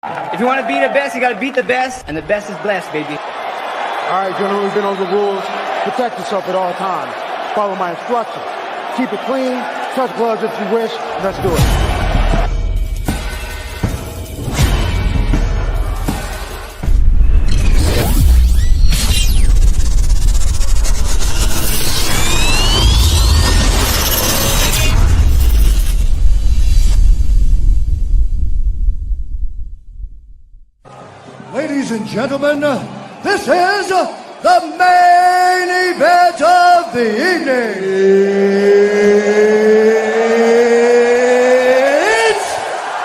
If you want to be the best, you got to beat the best, and the best is blessed, baby. All right, gentlemen, we've been over the rules. Protect yourself at all times. Follow my instructions. Keep it clean. Touch gloves if you wish. Let's do it. Ladies and gentlemen, this is the main event of the evening. It's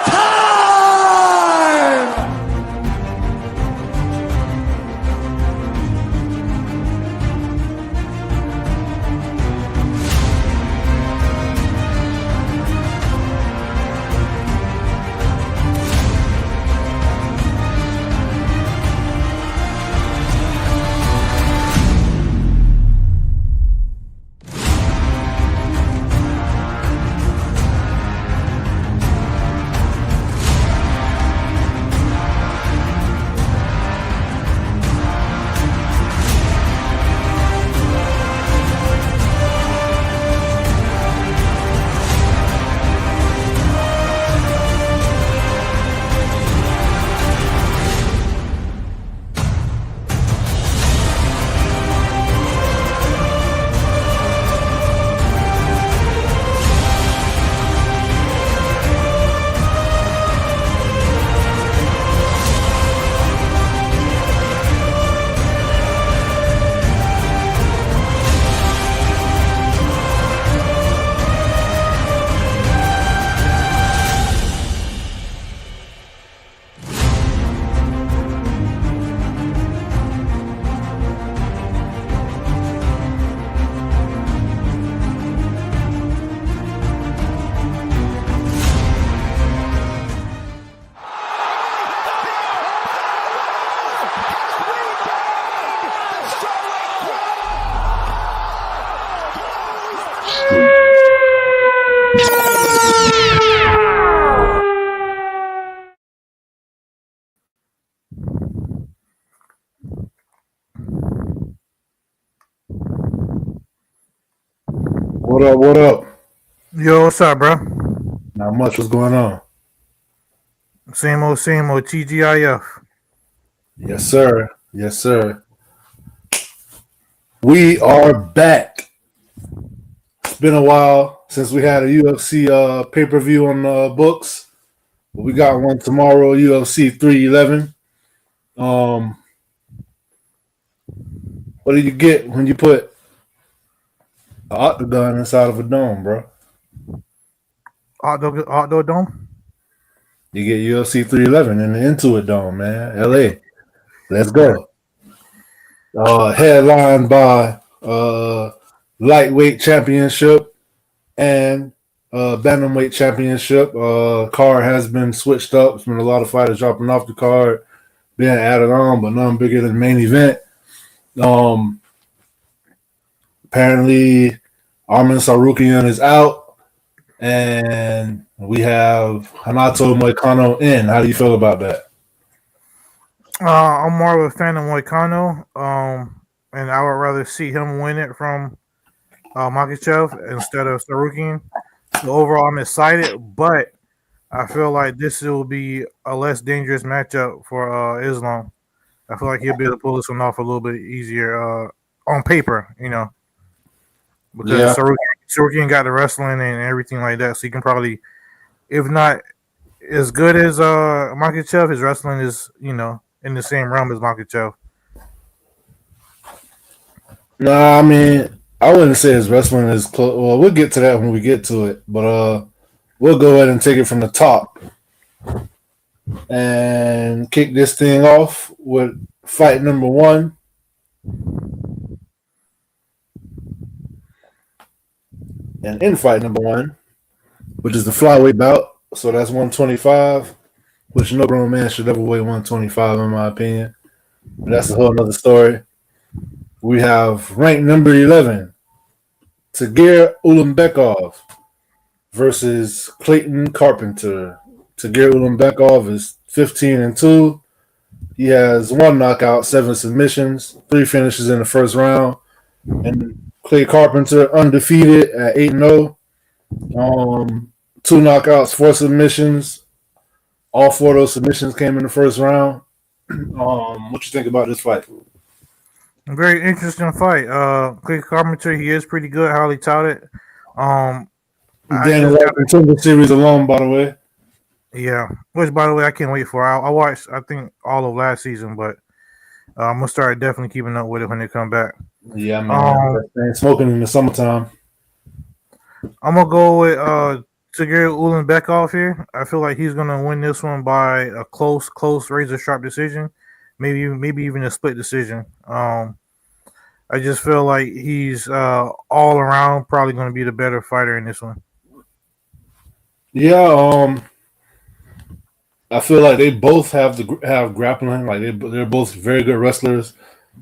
time! What up? Yo, what's up, bro? Not much. What's going on? Same old TGIF. Yes, sir. Yes, sir. We are back. It's been a while since we had a UFC pay-per-view on the books. But we got one tomorrow, UFC 311. What do you get when you put an octagon inside of a dome, bro? Outdoor dome? You get UFC 311 in the Intuit Dome, man. LA. Let's go. Headlined by lightweight championship and bantamweight championship. Card has been switched up. There's been a lot of fighters dropping off the card, being added on, but none bigger than the main event. Apparently, Arman Tsarukyan is out, and we have Hanato Moicano in. How do you feel about that? I'm more of a fan of Moicano, and I would rather see him win it from Makhachev instead of Tsarukyan. So overall, I'm excited, but I feel like this will be a less dangerous matchup for Islam. I feel like he'll be able to pull this one off a little bit easier on paper, because Tsarukyan got the wrestling and everything like that, so he can probably, if not as good as Makhachev, his wrestling is, in the same realm as Makhachev. Nah, I mean, I wouldn't say his wrestling is close. Well, we'll get to that when we get to it, but we'll go ahead and take it from the top and kick this thing off with fight number one. And in fight number one, which is the flyweight bout, so that's 125, which no grown man should ever weigh 125 in my opinion. But that's a whole other story. We have ranked number 11, Tagir Ulanbekov versus Clayton Carpenter. Tagir Ulanbekov is 15-2. He has 1 knockout, 7 submissions, 3 finishes in the first round. And Clay Carpenter undefeated at 8-0. 2 knockouts, 4 submissions. All 4 of those submissions came in the first round. What you think about this fight? Very interesting fight. Clay Carpenter, he is pretty good, highly touted. Dana White contender series alone, by the way. Yeah, which by the way I can't wait for. I watched I think all of last season, but I'm gonna start definitely keeping up with it when they come back. Yeah, man. Smoking in the summertime. I'm gonna go with Sergey Ulanbekov here. I feel like he's gonna win this one by a close, razor sharp decision, maybe even a split decision. I just feel like he's all around probably gonna be the better fighter in this one. Yeah, I feel like they both have grappling. Like they're both very good wrestlers.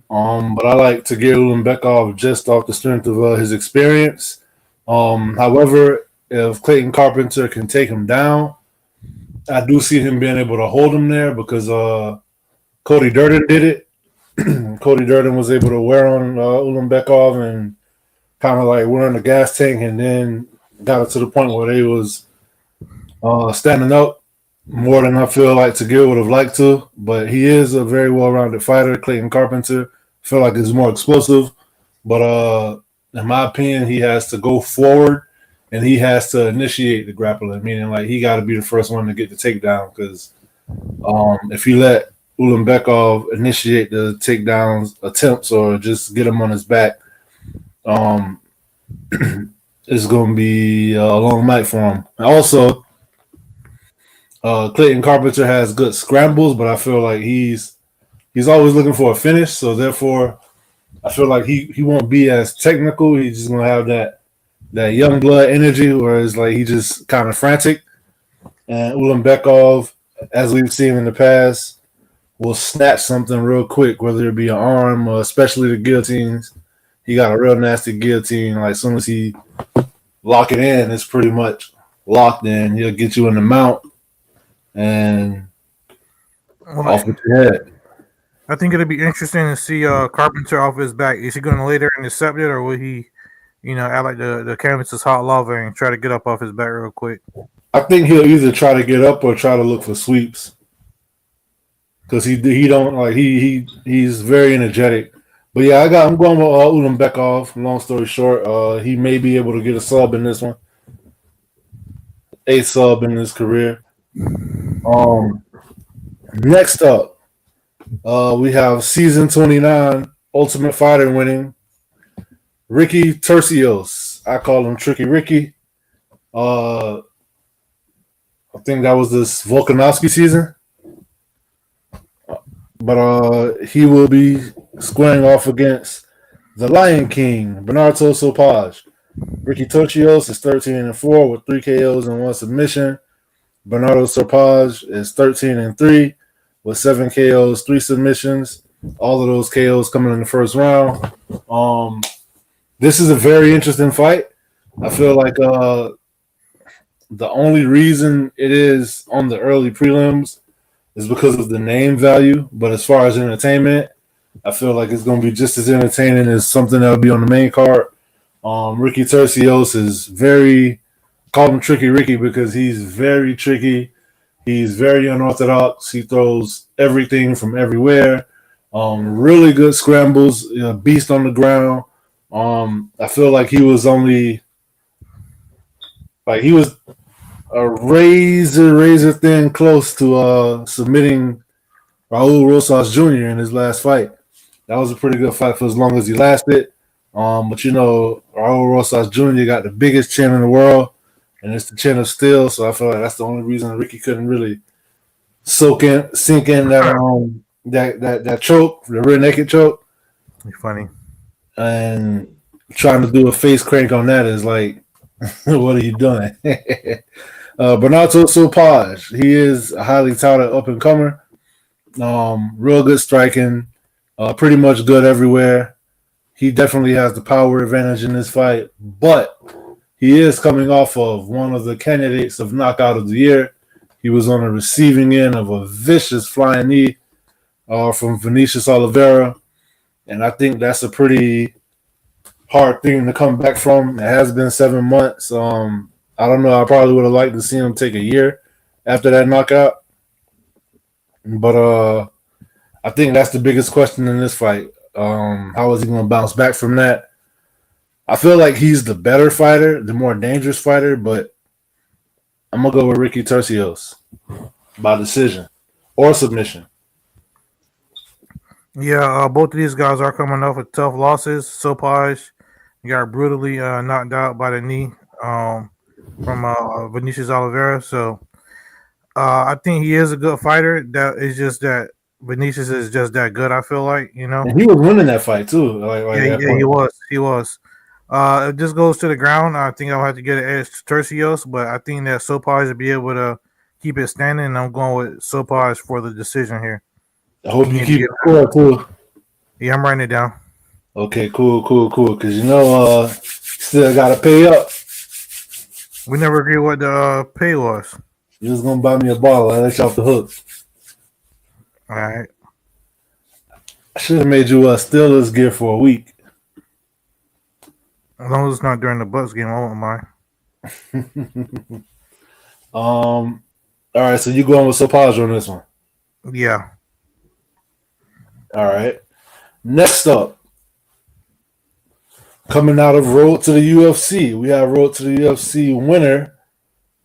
But I like Sergey Ulanbekov just off the strength of his experience. However, if Clayton Carpenter can take him down, I do see him being able to hold him there because Cody Durden did it. Cody Durden was able to wear on Ulanbekov and kind of like wearing the gas tank, and then got it to the point where they was standing up more than I feel like Sergey would have liked to. But he is a very well-rounded fighter. Clayton Carpenter, I feel like he's more explosive, but in my opinion, he has to go forward and he has to initiate the grappling, meaning like he got to be the first one to get the takedown. Because if you let Ulanbekov initiate the takedowns attempts or just get him on his back, it's going to be a long night for him. And also, Clayton Carpenter has good scrambles, but I feel like he's always looking for a finish. So therefore, I feel like he won't be as technical. He's just gonna have that young blood energy, whereas like he just kind of frantic. And Ulanbekov, as we've seen in the past, will snatch something real quick, whether it be an arm or especially the guillotines. He got a real nasty guillotine. Like as soon as he lock it in, it's pretty much locked in. He'll get you in the mount and off with your head. I think it'll be interesting to see Carpenter off his back. Is he going to lay there and intercept it, or will he, act like the canvas is hot lava and try to get up off his back real quick? I think he'll either try to get up or try to look for sweeps because he's very energetic. But yeah, I'm going with Ulanbekov. Long story short, he may be able to get a sub in this one, a sub in his career. Next up. We have season 29 Ultimate Fighter winning Ricky Turcios. I call him Tricky Ricky. I think that was this Volkanovski season. But he will be squaring off against the Lion King, Bernardo Sopaj. Ricky Turcios is 13-4 with 3 KOs and 1 submission. Bernardo Sopaj is 13-3. with 7 KOs, 3 submissions. All of those KOs coming in the first round. This is a very interesting fight. I feel like the only reason it is on the early prelims is because of the name value. But as far as entertainment, I feel like it's going to be just as entertaining as something that will be on the main card. Ricky Turcios is call him Tricky Ricky because he's very tricky. He's very unorthodox. He throws everything from everywhere. Really good scrambles, beast on the ground. I feel like he was a razor thin close to submitting Raul Rosas Jr. in his last fight. That was a pretty good fight for as long as he lasted. But Raul Rosas Jr. got the biggest chin in the world, and it's the chin of steel. So I feel like that's the only reason Ricky couldn't really sink in that choke, the rear naked choke. You're funny. And trying to do a face crank on that is like, what are you doing? Bernardo Sopaj, he is a highly touted up and comer. Real good striking, pretty much good everywhere. He definitely has the power advantage in this fight, but he is coming off of one of the candidates of knockout of the year He was on the receiving end of a vicious flying knee from Vinicius Oliveira. And I think that's a pretty hard thing to come back from. It has been 7 months. I don't know. I probably would have liked to see him take a year after that knockout. But I think that's the biggest question in this fight. How is he going to bounce back from that? I feel like he's the better fighter, the more dangerous fighter, but I'm going to go with Ricky Turcios by decision or submission. Yeah, both of these guys are coming off with tough losses. Sopaj got brutally knocked out by the knee from Vinicius Oliveira. So I think he is a good fighter. That is just that Vinicius is just that good. I feel like, you know. And he was winning that fight too. He was. If this goes to the ground, I think I'll have to get an edge to Turcios, but I think that Sopaj will be able to keep it standing. And I'm going with Sopaj for the decision here. I hope you keep it cool too. Yeah, I'm writing it down. Okay, cool. Because still got to pay up. We never agreed what the pay was. You was gonna buy me a bottle. I let you off the hook. All right. I should have made you Steelers gear for a week. As long as it's not during the Bucks game, I won't mind. All right, so you going with Sopaj on this one? Yeah. All right. Next up, coming out of Road to the UFC, we have Road to the UFC winner,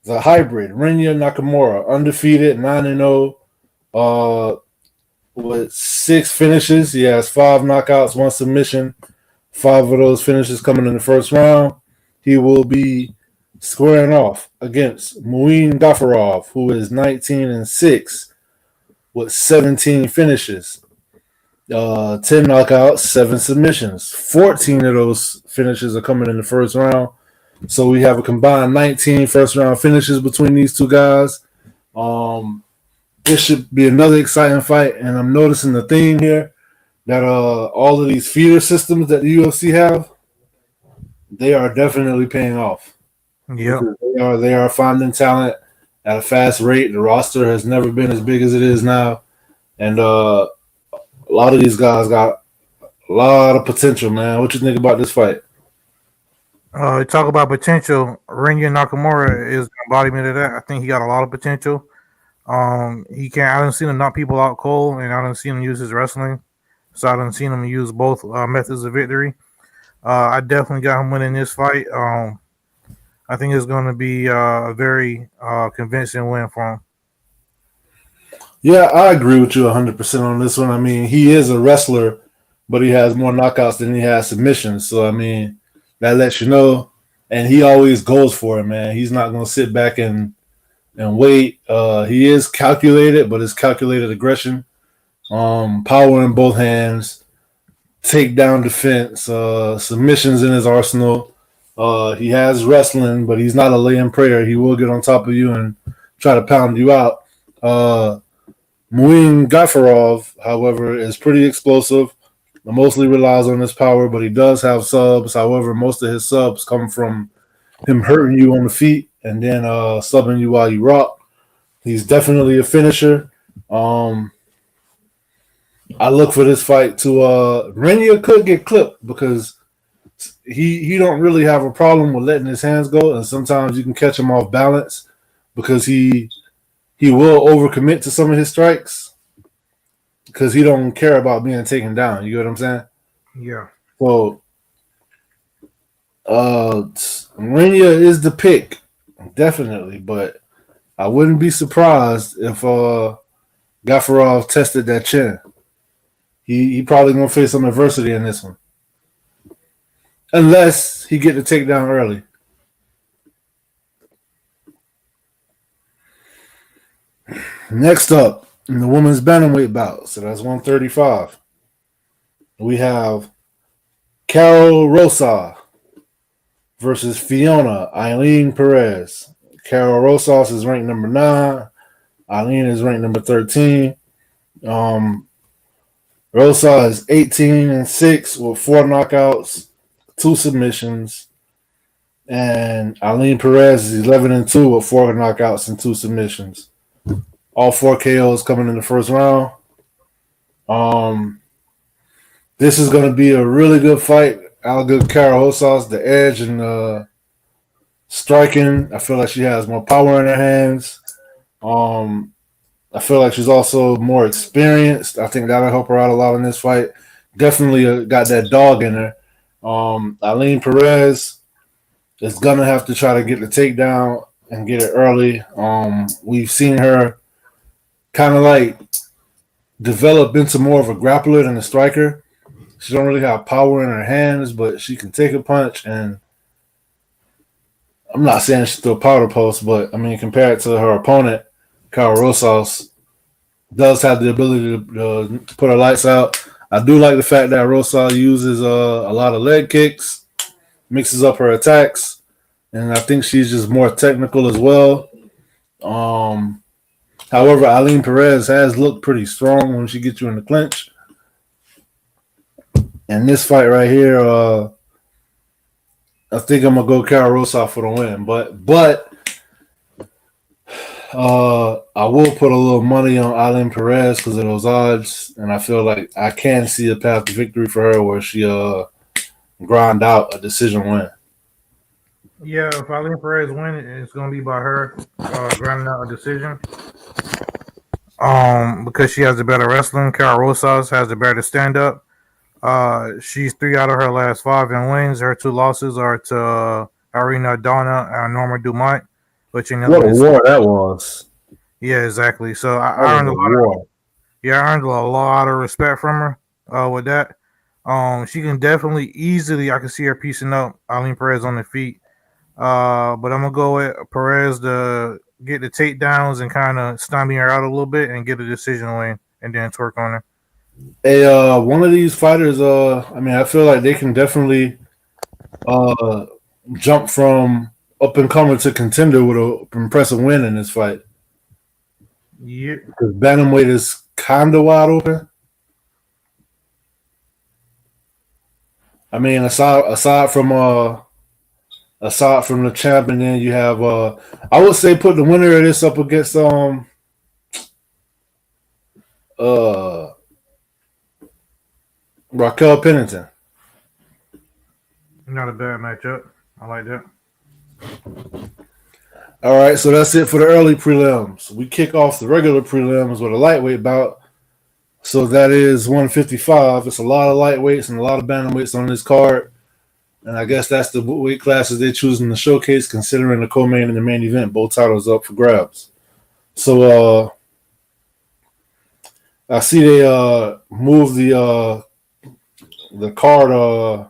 the hybrid, Rinya Nakamura, undefeated, 9-0, with 6 finishes. He has 5 knockouts, 1 submission. 5 of those finishes coming in the first round. He will be squaring off against Muin Gafurov, who is 19-6 with 17 finishes. 10 knockouts, 7 submissions. 14 of those finishes are coming in the first round. So we have a combined 19 first-round finishes between these two guys. This should be another exciting fight, and I'm noticing the theme here that all of these feeder systems that the UFC have, they are definitely paying off. Yeah, they are finding talent at a fast rate. The roster has never been as big as it is now, and a lot of these guys got a lot of potential, man. What you think about this fight? Talk about potential. Rinya Nakamura is the embodiment of that. I think he got a lot of potential. I didn't see him knock people out cold, and I didn't see him use his wrestling. So I didn't see him use both methods of victory. I definitely got him winning this fight. I think it's going to be a very convincing win for him. Yeah, I agree with you 100% on this one. I mean, he is a wrestler, but he has more knockouts than he has submissions. So, I mean, that lets you know. And he always goes for it, man. He's not going to sit back and wait. He is calculated, but it's calculated aggression. Power in both hands, takedown defense, submissions in his arsenal. He has wrestling, but he's not a lay-in prayer. He will get on top of you and try to pound you out. Muin Gafurov, however, is pretty explosive. Mostly relies on his power, but he does have subs. However, most of his subs come from him hurting you on the feet and then subbing you while you rock. He's definitely a finisher. I look for this fight to Rinya could get clipped because he don't really have a problem with letting his hands go, and sometimes you can catch him off balance because he will overcommit to some of his strikes because he don't care about being taken down. You get what I'm saying? Yeah. So Rinya is the pick, definitely, but I wouldn't be surprised if Gafurov tested that chin. He probably gonna face some adversity in this one, unless he get the takedown early. Next up, in the women's bantamweight bout, so that's 135. We have Carol Rosa versus Fiona Eileen Perez. Carol Rosas is ranked number 9. Eileen is ranked number 13. Rosa is 18-6 with 4 knockouts, 2 submissions. And Eileen Perez is 11-2 with 4 knockouts and 2 submissions. All 4 KOs coming in the first round. This is going to be a really good fight. I'll give Cara Rosas the edge and striking. I feel like she has more power in her hands. I feel like she's also more experienced. I think that'll help her out a lot in this fight. Definitely got that dog in her. Eileen Perez is going to have to try to get the takedown and get it early. We've seen her kind of like develop into more of a grappler than a striker. She don't really have power in her hands, but she can take a punch. And I'm not saying she's still powder post, but I mean, compared to her opponent, Cara Rosas does have the ability to put her lights out. I do like the fact that Rosa uses a lot of leg kicks, mixes up her attacks, and I think she's just more technical as well. However, Eileen Perez has looked pretty strong when she gets you in the clinch. And this fight right here, I think I'm gonna go Cara Rosa for the win. But I will put a little money on Eileen Perez because of those odds, and I feel like I can see a path to victory for her where she grind out a decision win. Yeah, if Eileen Perez win, it's gonna be by her grinding out a decision. Because she has a better wrestling. Cara Rosas has a better stand up. She's 3 out of her last 5 in wins. Her 2 losses are to Irina Donna and Norma Dumont. What a war that was. Yeah, exactly. So I earned a lot of respect from her with that. She can definitely I can see her piecing up Eileen Perez on the feet. But I'm gonna go with Perez to get the takedowns and kind of stymie her out a little bit and get a decision win and then twerk on her. Hey, one of these fighters, I feel like they can definitely jump from up and coming to contender with an impressive win in this fight. Yeah, because bantamweight is kind of wide open. I mean, aside from the champ, and then you have I would say put the winner of this up against Raquel Pennington. not a bad matchup. I like that. All right, so that's it for the early prelims. We kick off the regular prelims with a lightweight bout. So that is 155. It's a lot of lightweights and a lot of bantamweights on this card. And I guess that's the weight classes they're choosing to showcase, considering the co-main and the main event, both titles up for grabs. So I see they move the card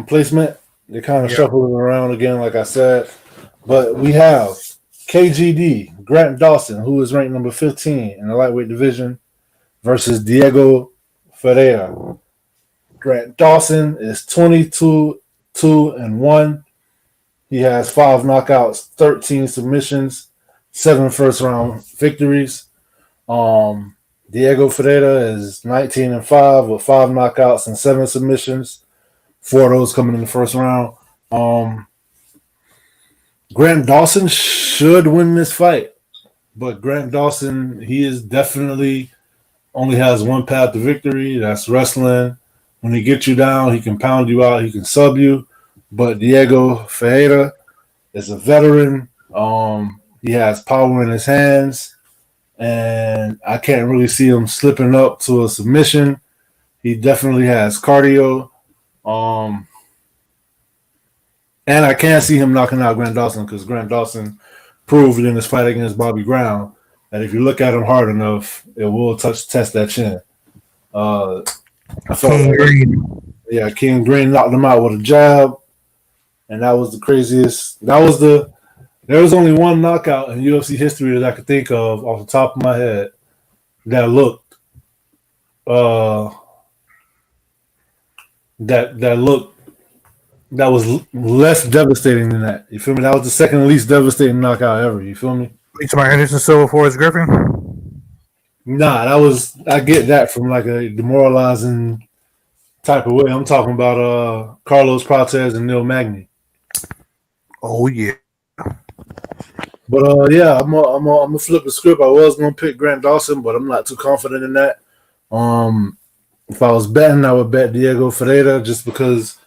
placement. They kind of shuffle it around again, like I said. But we have KGD, Grant Dawson, who is ranked number 15 in the lightweight division, versus Diego Ferreira. Grant Dawson is 22-2-1. He has 5 knockouts, 13 submissions, 7 first-round victories. Diego Ferreira is 19-5 with 5 knockouts and 7 submissions. 4 of those coming in the first round. Grant Dawson should win this fight, but Grant Dawson, he is definitely only has one path to victory. That's wrestling. When he gets you down, he can pound you out. He can sub you. But Diego Ferreira is a veteran. He has power in his hands, and I can't really see him slipping up to a submission. He definitely has cardio. And I can't see him knocking out Grant Dawson because Grant Dawson proved in his fight against Bobby Brown that if you look at him hard enough, it will test that chin. I felt King Green knocked him out with a jab, and that was the craziest. There was only one knockout in UFC history that I could think of off the top of my head that looked that was less devastating than that. You feel me? That was the second least devastating knockout ever. You feel me? You talking about Anderson Silva, Forrest Griffin? Nah, I get that from like a demoralizing type of way. I'm talking about Carlos Prates and Neil Magny. Oh yeah. But yeah, I'm gonna flip the script. I was gonna pick Grant Dawson, but I'm not too confident in that. If I was betting, I would bet Diego Ferreira just because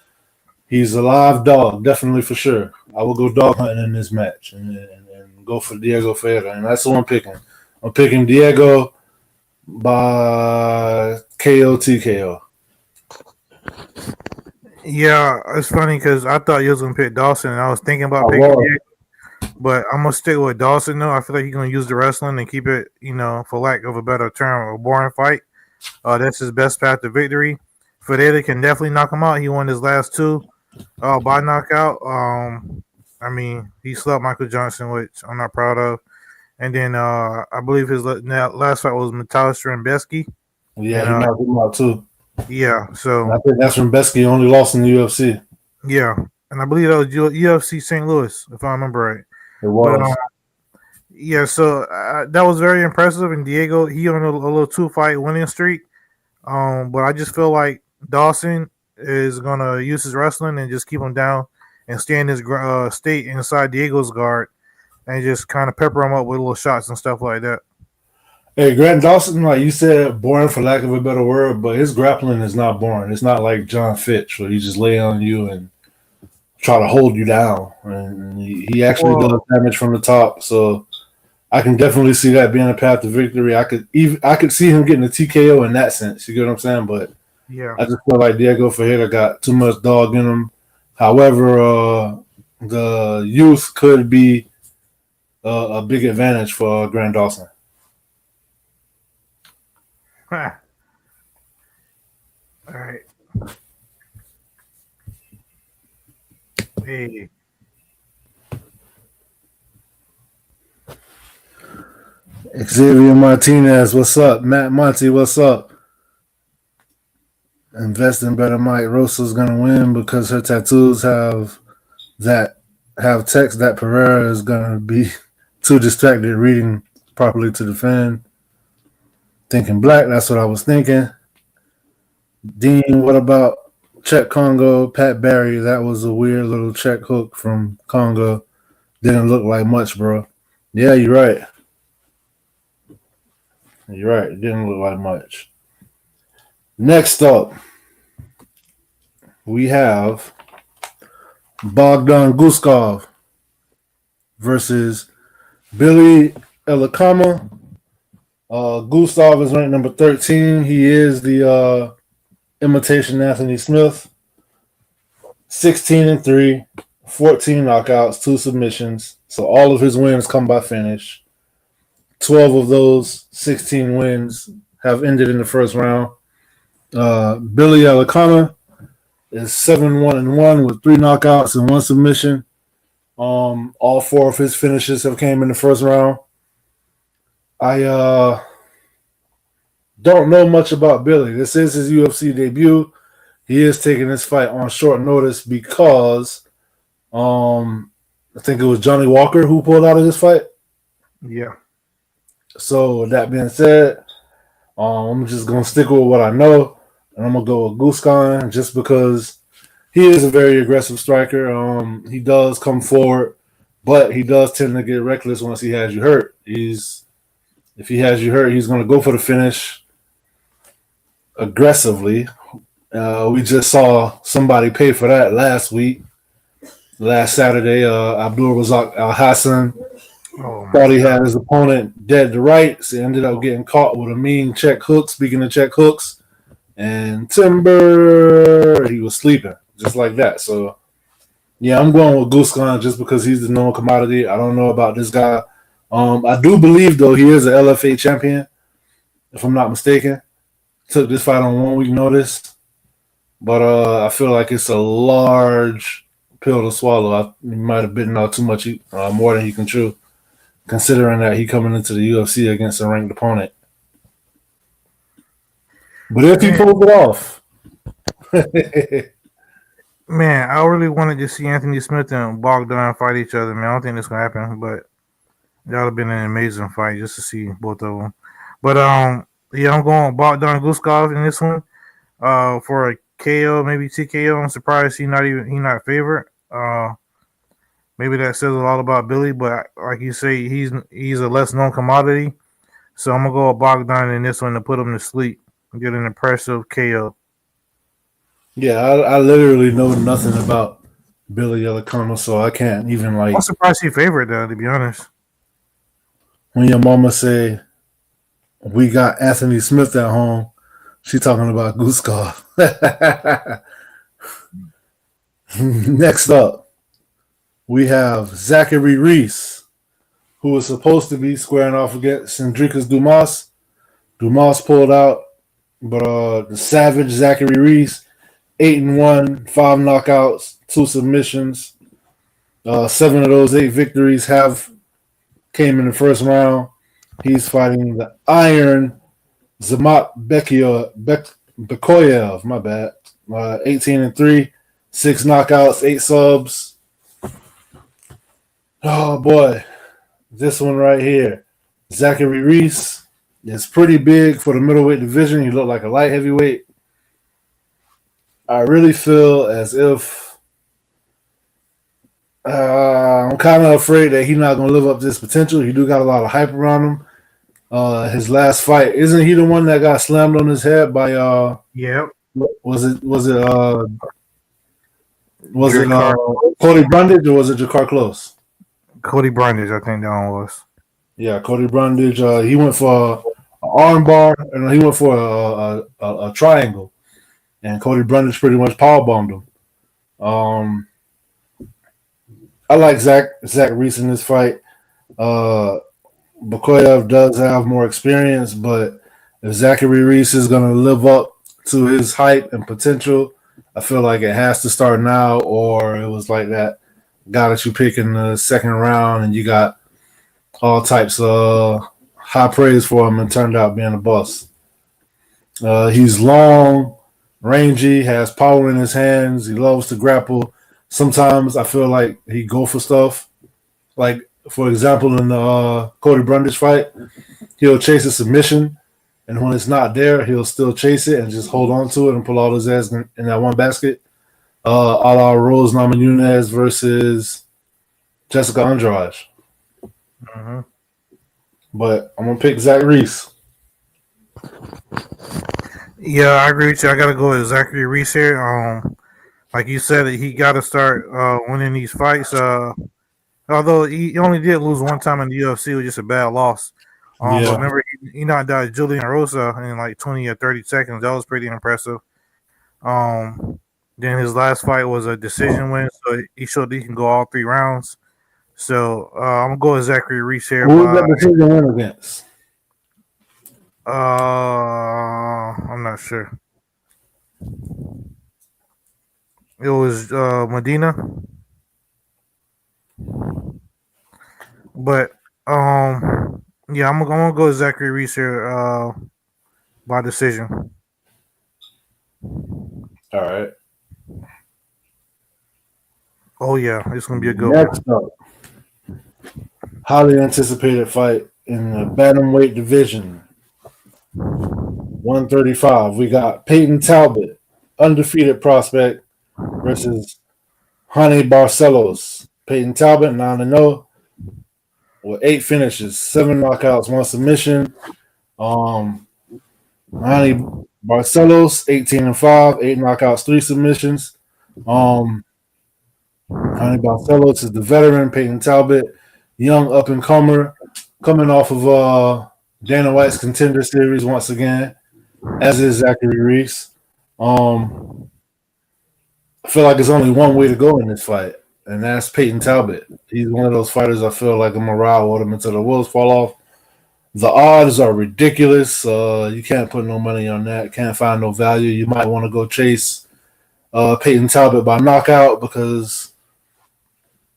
he's a live dog, definitely for sure. I will go dog hunting in this match and go for Diego Ferreira, and that's who I'm picking. I'm picking Diego by KO TKO. Yeah, it's funny because I thought you was gonna pick Dawson, and I was thinking about picking Diego, but I'm gonna stick with Dawson. Though I feel like he's gonna use the wrestling and keep it, for lack of a better term, a boring fight. That's his best path to victory. Ferreira can definitely knock him out. He won his last two by knockout. He slept Michael Johnson, which I'm not proud of. And then I believe his last fight was Metalister and Besky. Yeah, he knocked him out too. Yeah, so I think that's when Besky only lost in the UFC. Yeah, and I believe that was UFC St. Louis, if I remember right. It was. But, so that was very impressive. And Diego, he on a little 2-fight winning streak. But I just feel like Dawson is gonna use his wrestling and just keep him down and stay in his state inside Diego's guard and just kind of pepper him up with little shots and stuff like that. Hey, Grant Dawson, like you said, boring for lack of a better word, but his grappling is not boring. It's not like John Fitch where he just lay on you and try to hold you down. And he actually does damage from the top. So I can definitely see that being a path to victory. I could see him getting a TKO in that sense. You get what I'm saying? But yeah, I just feel like Diego Ferreira got too much dog in him. However, the youth could be a big advantage for Grant Dawson. All right. Hey. Xavier Martinez, what's up? Matt Monty, what's up? Investing better, Mike. Rosa's gonna win because her tattoos have text that Pereira is gonna be too distracted reading properly to defend. Thinking black, that's what I was thinking. Dean, what about Czech Congo? Pat Barry, that was a weird little Czech hook from Congo. Didn't look like much, bro. Yeah, you're right. You're right. It didn't look like much. Next up, we have Bogdan Guskov versus Billy Elekana. Gustav is ranked number 13. He is the imitation Anthony Smith. 16-3, 14 knockouts, 2 submissions. So all of his wins come by finish. 12 of those 16 wins have ended in the first round. Billy Elekana is 7-1-1 with 3 knockouts and 1 submission. All 4 of his finishes have came in the first round. I don't know much about Billy. This is his UFC debut. He is taking this fight on short notice because I think it was Johnny Walker who pulled out of this fight. Yeah. So with that being said, I'm just gonna stick with what I know, and I'm gonna go with Guskov just because he is a very aggressive striker. He does come forward, but he does tend to get reckless once he has you hurt. If he has you hurt, he's going to go for the finish aggressively. We just saw somebody pay for that last Saturday. Abdul Razak Al Hassan thought he had his opponent dead to rights. He ended up getting caught with a mean check hook. Speaking of check hooks, and Timber, he was sleeping just like that. So, yeah, I'm going with Guskov just because he's the known commodity. I don't know about this guy. I do believe, though, he is an LFA champion, if I'm not mistaken. Took this fight on 1 week notice. But I feel like it's a large pill to swallow. He might have bitten out too much, more than he can chew, considering that he coming into the UFC against a ranked opponent. But if he pulls it off. Man, I really wanted to see Anthony Smith and Bogdan fight each other, man. I don't think this going to happen, but that would have been an amazing fight just to see both of them. But, yeah, I'm going Bogdan Guskov in this one for a KO, maybe TKO. I'm surprised he's not favorite. maybe that says a lot about Billy. But like you say, he's a less known commodity. So I'm gonna go with Bogdan in this one to put him to sleep and get an impressive KO. Yeah, I literally know nothing about Billy Elekana, so I can't even like. I'm surprised he favored though, to be honest. When your mama say we got Anthony Smith at home, she talking about Guskov. Next up, we have Zachary Reese, who was supposed to be squaring off against Cendrikas Dumas. Dumas pulled out, but the savage Zachary Reese, 8-1, 5 knockouts, 2 submissions. 7 of those 8 victories came in the first round. He's fighting the Iron Zamat Bekoev. My bad. 18-3, 6 knockouts, 8 subs. Oh boy, this one right here, Zachary Reese is pretty big for the middleweight division. He looked like a light heavyweight. I really feel as if I'm kind of afraid that he's not going to live up to his potential. He do got a lot of hype around him. His last fight, isn't he the one that got slammed on his head by Yep. Was it Cody Brundage or was it Jakar Close? Cody Brundage, I think that one was. Yeah, Cody Brundage. He went for an arm bar and he went for a triangle. And Cody Brundage pretty much powerbombed him. I like Zach Reese in this fight. Bekoev does have more experience, but if Zachary Reese is going to live up to his hype and potential, I feel like it has to start now, or it was like that guy that you pick in the second round and you got all types of high praise for him and turned out being a bust. He's long, rangy, has power in his hands. He loves to grapple. Sometimes I feel like he go for stuff. Like, for example, in the Cody Brundage fight, he'll chase a submission, and when it's not there, he'll still chase it and just hold on to it and pull all his eggs in that one basket. A la Rose Namajunas versus Jessica Andrade. Mm-hmm. But I'm going to pick Zach Reese. Yeah, I agree with you. I got to go with Zachary Reese here. Like you said, he got to start winning these fights. Although he only did lose one time in the UFC, it was just a bad loss. But remember, he knocked out Julian Rosa in like 20 or 30 seconds. That was pretty impressive. Then his last fight was a decision win, so he showed he can go all 3 rounds. So I'm going to go with Zachary Reese here. Who was that decision win against? I'm not sure. It was Medina. But yeah, I'm gonna go with Zachary Reese here by decision. All right. Oh yeah, it's gonna be a good Next up, highly anticipated fight in the bantamweight division. 135. We got Peyton Talbott, undefeated prospect, versus Honey Barcelos. Peyton Talbott 9-0 with 8 finishes, 7 knockouts, 1 submission. Honey Barcelos 18-5, 8 knockouts, 3 submissions. Honey Barcelos is the veteran. Peyton Talbott, young up and comer, coming off of Dana White's Contender Series once again, as is Zachary Reese. I feel like there's only one way to go in this fight, and that's Peyton Talbott. He's one of those fighters I feel like a morale with him until the wheels fall off. The odds are ridiculous. You can't put no money on that. Can't find no value. You might want to go chase Peyton Talbott by knockout because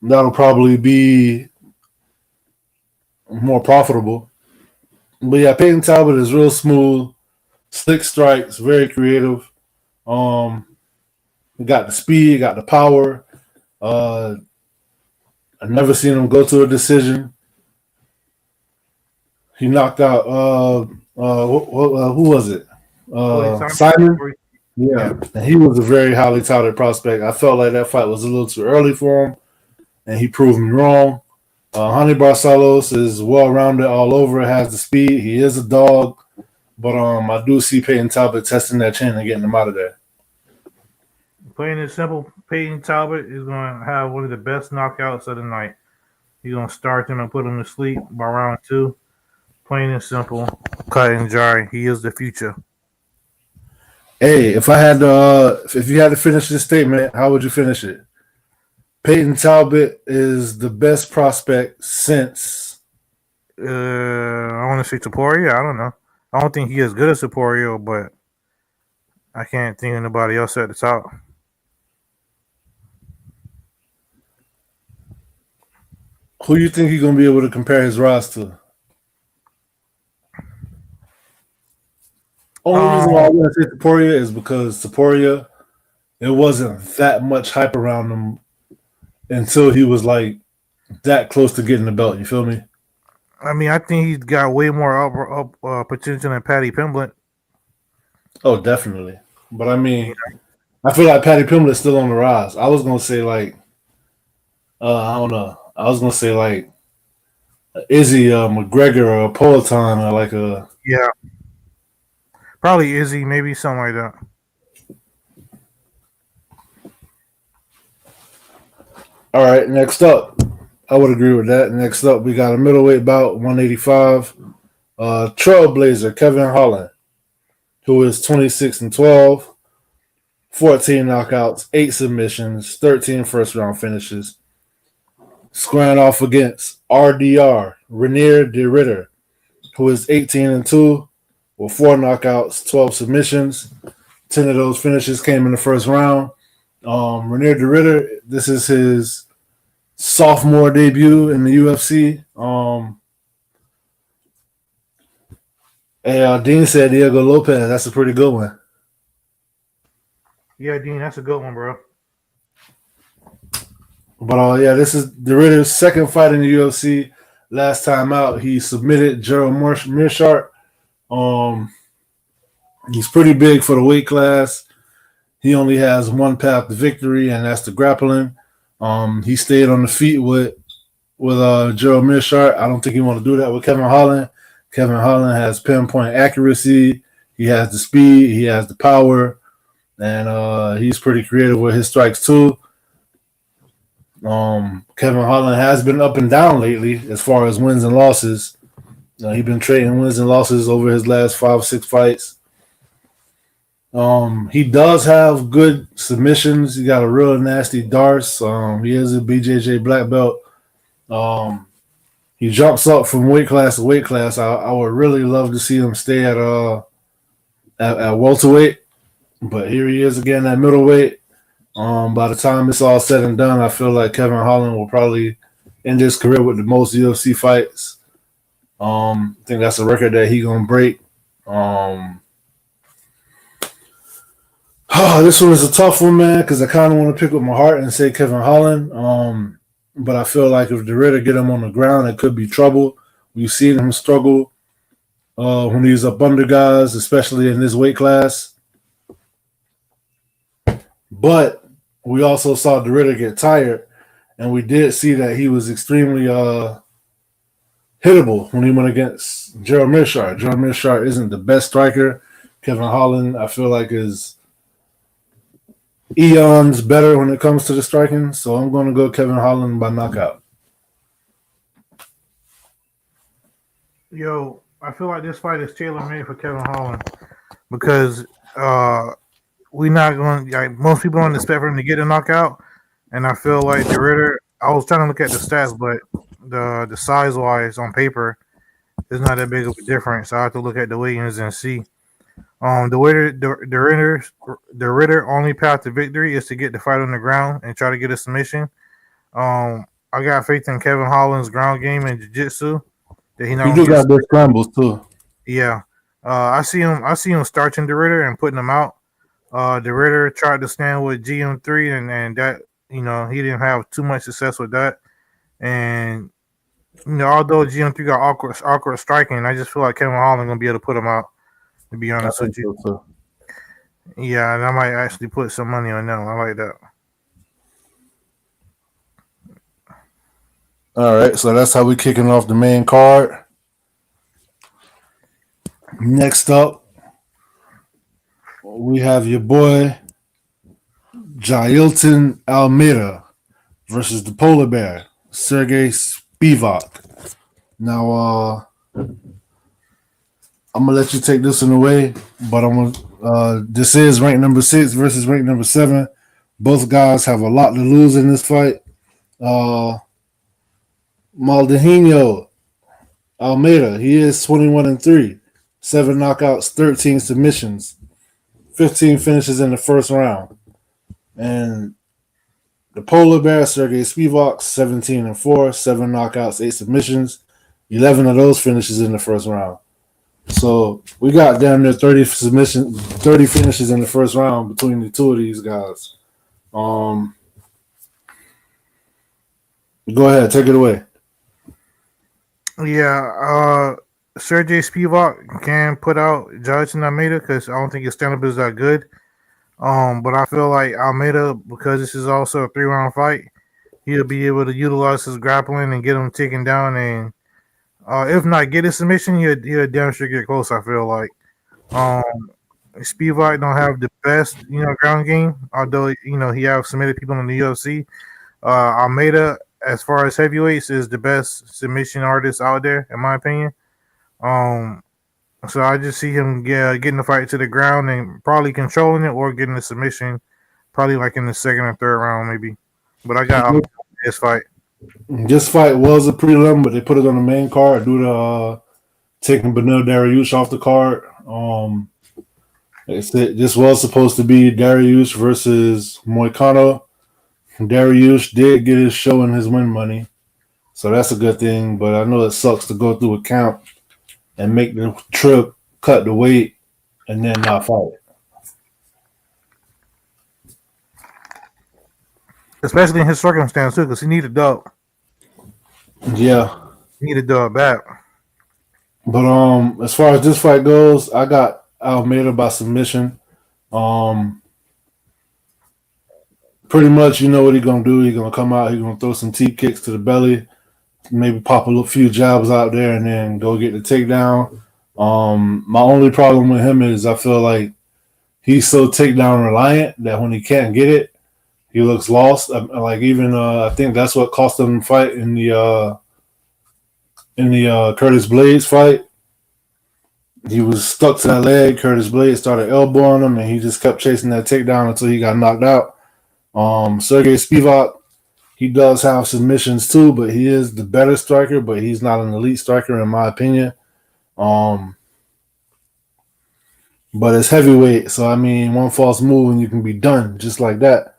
that'll probably be more profitable. But yeah, Peyton Talbott is real smooth, slick strikes, very creative. He got the speed, got the power. I've never seen him go to a decision. He knocked out who was it? Simon. Yeah, and he was a very highly touted prospect. I felt like that fight was a little too early for him, and he proved me wrong. Honey Barcelos is well-rounded all over, has the speed. He is a dog, but I do see Peyton Talbott testing that chin and getting him out of there. Plain and simple, Peyton Talbott is going to have one of the best knockouts of the night. He's going to start him and put him to sleep by round 2. Plain and simple, cut and dry. He is the future. Hey, if you had to finish this statement, how would you finish it? Peyton Talbott is the best prospect since. I want to say Topuria. I don't know. I don't think he is good as Topuria, but I can't think of anybody else at the top. Who do you think he's going to be able to compare his rise to? Only reason why I want to say Topuria is because Topuria, it wasn't that much hype around him until he was like that close to getting the belt. You feel me? I mean, I think he's got way more potential than Paddy Pimblett. Oh, definitely. But I mean, I feel like Paddy Pimblett's still on the rise. I was gonna say like, I don't know. I was gonna say like Izzy McGregor or a Poetan or like a probably Izzy, maybe something like that. All right, next up, I would agree with that. Next up, we got a middleweight bout, 185. Trailblazer Kevin Holland, who is 26-12, 14 knockouts, 8 submissions, 13 first-round finishes. Squaring off against RDR, Renier de Ritter, who is 18-2, with 4 knockouts, 12 submissions. 10 of those finishes came in the first round. Renier de Ritter, this is his sophomore debut in the UFC. Dean said Diego Lopez. That's a pretty good one. Yeah, Dean, that's a good one, bro. But this is de Ritter's second fight in the UFC. Last time out, he submitted Gerald Meerschaert. He's pretty big for the weight class. He only has one path to victory, and that's the grappling. He stayed on the feet with Gerald Meerschaert. I don't think he want to do that with Kevin Holland. Kevin Holland has pinpoint accuracy. He has the speed. He has the power, and he's pretty creative with his strikes too. Kevin Holland has been up and down lately as far as wins and losses. He's been trading wins and losses over his last 5-6 fights. He does have good submissions. He got a real nasty darts. He is a BJJ black belt. He jumps up from weight class to weight class. I would really love to see him stay at welterweight, but here he is again at middleweight. By the time it's all said and done, I feel like Kevin Holland will probably end his career with the most UFC fights. I think that's a record that he's gonna break. This one is a tough one, man, because I kind of want to pick with my heart and say Kevin Holland. But I feel like if de Ritter get him on the ground, it could be trouble. We've seen him struggle when he's up under guys, especially in this weight class. But we also saw de Ritter get tired, and we did see that he was extremely hittable when he went against Gerald Meerschaert. Gerald Meerschaert isn't the best striker. Kevin Holland, I feel like, is eons better when it comes to the striking, so I'm going to go Kevin Holland by knockout. Yo, I feel like this fight is tailor-made for Kevin Holland because we're not going. Like, most people don't expect for him to get a knockout, and I feel like de Ritter. I was trying to look at the stats, but the size-wise on paper, there's not that big of a difference. I have to look at the weigh-ins and see. The Ritter only path to victory is to get the fight on the ground and try to get a submission. I got faith in Kevin Holland's ground game and jiu-jitsu. He do got good scrambles too. Yeah, I see him starching de Ritter and putting him out. De Ritter tried to stand with GM3 and that he didn't have too much success with that. And although GM3 got awkward striking, I just feel like Kevin Holland gonna be able to put him out. To be honest with you. So. Yeah, and I might actually put some money on that one. I like that. All right, so that's how we kicking off the main card. Next up, we have your boy Jailton Almeida versus the polar bear, Sergey Spivak. Now, I'm gonna let you take this one away, but this is rank number 6 versus rank number 7. Both guys have a lot to lose in this fight. Maldonado Almeida, he is 21-3, 7 knockouts, 13 submissions, 15 finishes in the first round. And the polar bear, Sergey Spivak, 17-4, 7 knockouts, 8 submissions, 11 of those finishes in the first round. So we got damn near 30 finishes in the first round between the two of these guys. Go ahead, take it away. Yeah, Sergey Spivak can put out Jailton Almeida because I don't think his stand-up is that good. But I feel like Almeida, because this is also a 3-round fight, he'll be able to utilize his grappling and get him taken down, and if not get a submission, he'll damn sure get close. I feel like Spivak don't have the best ground game, although he have submitted people in the UFC. Almeida, as far as heavyweights, is the best submission artist out there, in my opinion. So I just see him getting the fight to the ground and probably controlling it or getting the submission, probably like in the second or third round, maybe. But I got this fight. This fight was a prelim, but they put it on the main card due to taking Beneil Dariush off the card. This was supposed to be Dariush versus Moicano. Dariush did get his show and his win money, so that's a good thing. But I know it sucks to go through a count and make the trip, cut the weight, and then not fight. Especially in his circumstance too, because he needed dub. Yeah, he needed dub back. But as far as this fight goes, I got Almeida by submission. Pretty much, you know what he's gonna do. He's gonna come out. He's gonna throw some teep kicks to the belly, maybe pop a few jabs out there, and then go get the takedown. My only problem with him is I feel like he's so takedown reliant that when he can't get it, he looks lost. Like even I think that's what cost him the fight in the Curtis Blades fight. He was stuck to that leg. Curtis Blades started elbowing him, and he just kept chasing that takedown until he got knocked out. Sergey Spivak, he does have submissions too, but he is the better striker, but he's not an elite striker in my opinion. But it's heavyweight, so I mean, one false move and you can be done just like that.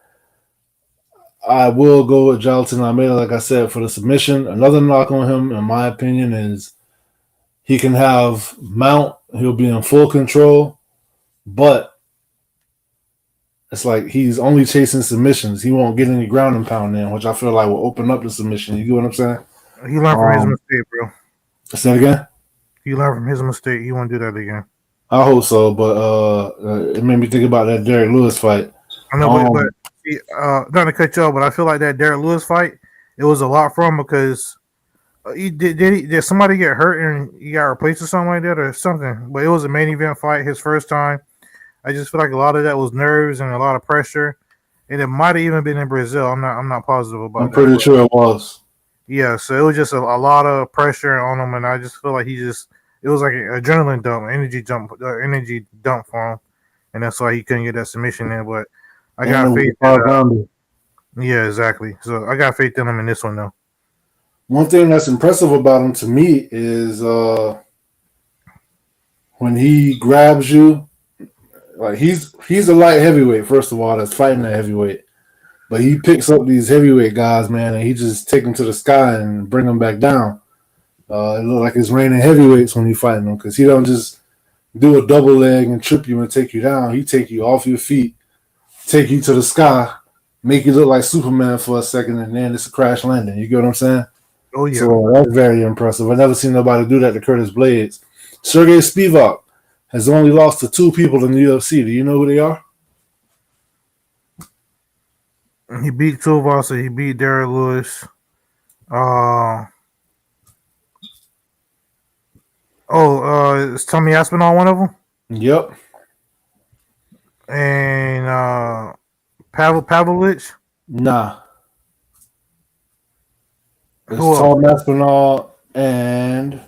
I will go with Jailton Almeida, like I said, for the submission. Another knock on him, in my opinion, is he can have mount. He'll be in full control, but it's like he's only chasing submissions. He won't get any ground and pound in, which I feel like will open up the submission. You get what I'm saying? He learned from his mistake, bro. Say it again? He learned from his mistake. He won't do that again. I hope so, but it made me think about that Derek Lewis fight. I know, but not to cut you off, but I feel like that Derek Lewis fight, it was a lot for him because did somebody get hurt and he got replaced or something like that or something? But it was a main event fight, his first time. I just feel like a lot of that was nerves and a lot of pressure, and it might have even been in Brazil. I'm not positive about that. I'm pretty sure it was. Yeah, so it was just a lot of pressure on him, and I just feel like it was like an adrenaline dump, energy dump for him, and that's why he couldn't get that submission in. But I got faith. Yeah, exactly. So I got faith in him in this one, though. One thing that's impressive about him to me is when he grabs you. Like he's a light heavyweight, first of all, that's fighting at heavyweight. But he picks up these heavyweight guys, man, and he just take them to the sky and bring them back down. It look like it's raining heavyweights when he's fighting them because he don't just do a double leg and trip you and take you down. He take you off your feet, take you to the sky, make you look like Superman for a second, and then it's a crash landing. You get what I'm saying? Oh, yeah. So that's very impressive. I've never seen nobody do that to Curtis Blades. Sergey Spivak has only lost to 2 people in the UFC. Do you know who they are? He beat Tuivasa. He beat Derek Lewis. Is Tommy Aspinall one of them? Yep. And Pavlovich? Nah. It's Who else? Tom Aspinall and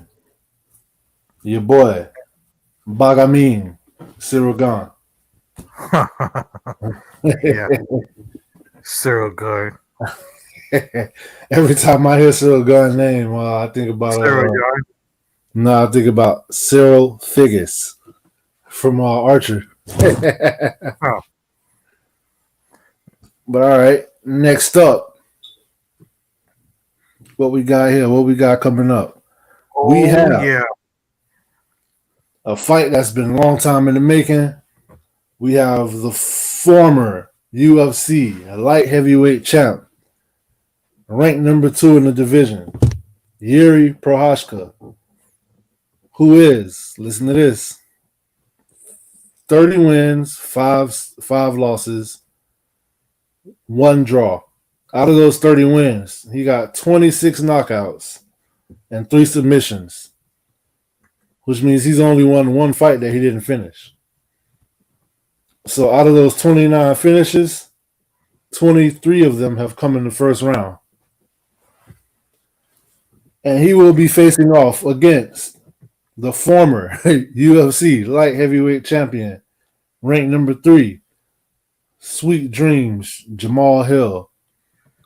your boy, Bagamin Tsarukyan. Yeah. Cyril Gard. Every time I hear Tsarukyan's name, I think about I think about Cyril Figgis from Archer. Oh. But all right, next up, what we got here? What we got coming up? We have a fight that's been a long time in the making. We have the former UFC light heavyweight champ, ranked number 2 in the division, Yuri Prochazka, who is, listen to this, 30 wins, 5 losses, 1 draw. Out of those 30 wins, he got 26 knockouts and 3 submissions, which means he's only won 1 fight that he didn't finish. So out of those 29 finishes, 23 of them have come in the first round. And he will be facing off against the former UFC light heavyweight champion, ranked number 3, Sweet Dreams, Jamal Hill,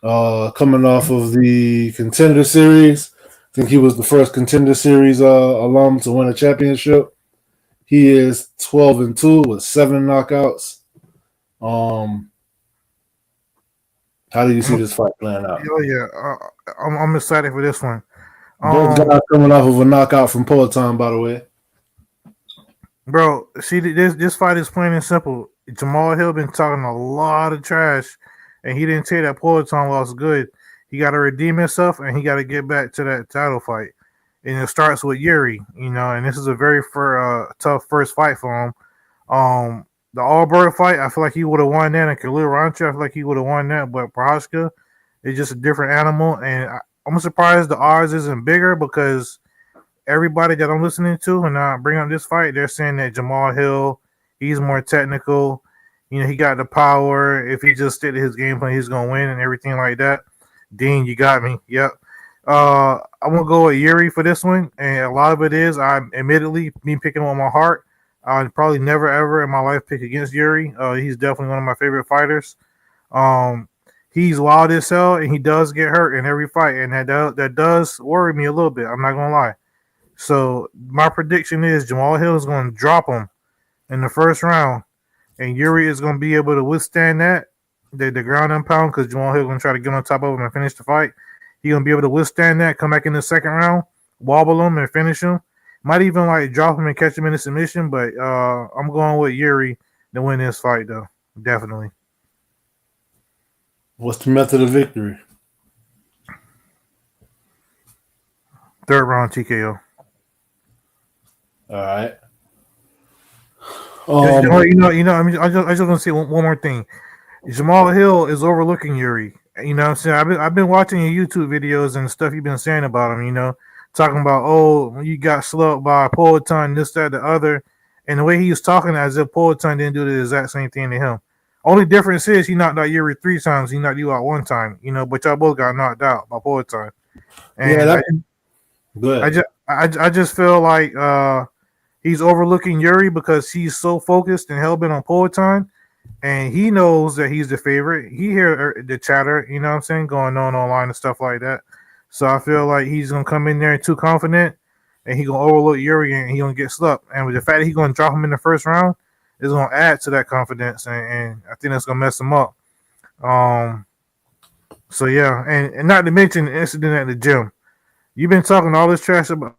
coming off of the Contender Series. I think he was the first Contender Series alum to win a championship. He is 12-2 with 7 knockouts. How do you see this fight playing out? Oh yeah, I'm excited for this one. Both guys coming off of a knockout from Poatan, by the way. Bro, see, this fight is plain and simple. Jamal Hill been talking a lot of trash, and he didn't take that Poatan loss good. He got to redeem himself, and he got to get back to that title fight. And it starts with Yuri, and this is a very tough first fight for him. The Allberg fight, I feel like he would have won that, and Khalil Rancher, I feel like he would have won that, but Prochazka is just a different animal, and I'm surprised the odds isn't bigger because everybody that I'm listening to and I bring up this fight, they're saying that Jamal Hill, he's more technical. He got the power. If he just stick to his game plan, he's going to win and everything like that. Dean, you got me. Yep. I'm going to go with Yuri for this one, and a lot of it is, I'm admittedly, me picking on my heart. I'd probably never, ever in my life pick against Yuri. He's definitely one of my favorite fighters. He's wild as hell, and he does get hurt in every fight, and that does worry me a little bit. I'm not going to lie. So my prediction is Jamal Hill is going to drop him in the first round, and Yuri is going to be able to withstand that, the ground and pound, because Jamal Hill is going to try to get on top of him and finish the fight. He's going to be able to withstand that, come back in the second round, wobble him and finish him. Might even drop him and catch him in a submission, but I'm going with Yuri to win this fight, though. Definitely. What's the method of victory? Third round TKO. All right. I just want to say one more thing. Jamal Hill is overlooking Yuri. You know what I'm saying? I've been watching your YouTube videos and stuff you've been saying about him, talking about, you got slugged by Poatan, this, that, the other. And the way he was talking as if Poatan didn't do the exact same thing to him. Only difference is he knocked out Yuri 3 times. He knocked you out 1 time, but y'all both got knocked out by Poatan. And good. I just feel like he's overlooking Yuri because he's so focused and hell-bent on Poatan, and he knows that he's the favorite. He hear the chatter, you know what I'm saying, going on online and stuff like that. So I feel like he's going to come in there too confident, and he's going to overlook Yuri, and he's going to get slugged. And with the fact that he's going to drop him in the first round, it's going to add to that confidence, and I think that's going to mess him up. So, yeah, and not to mention the incident at the gym. You've been talking all this trash about.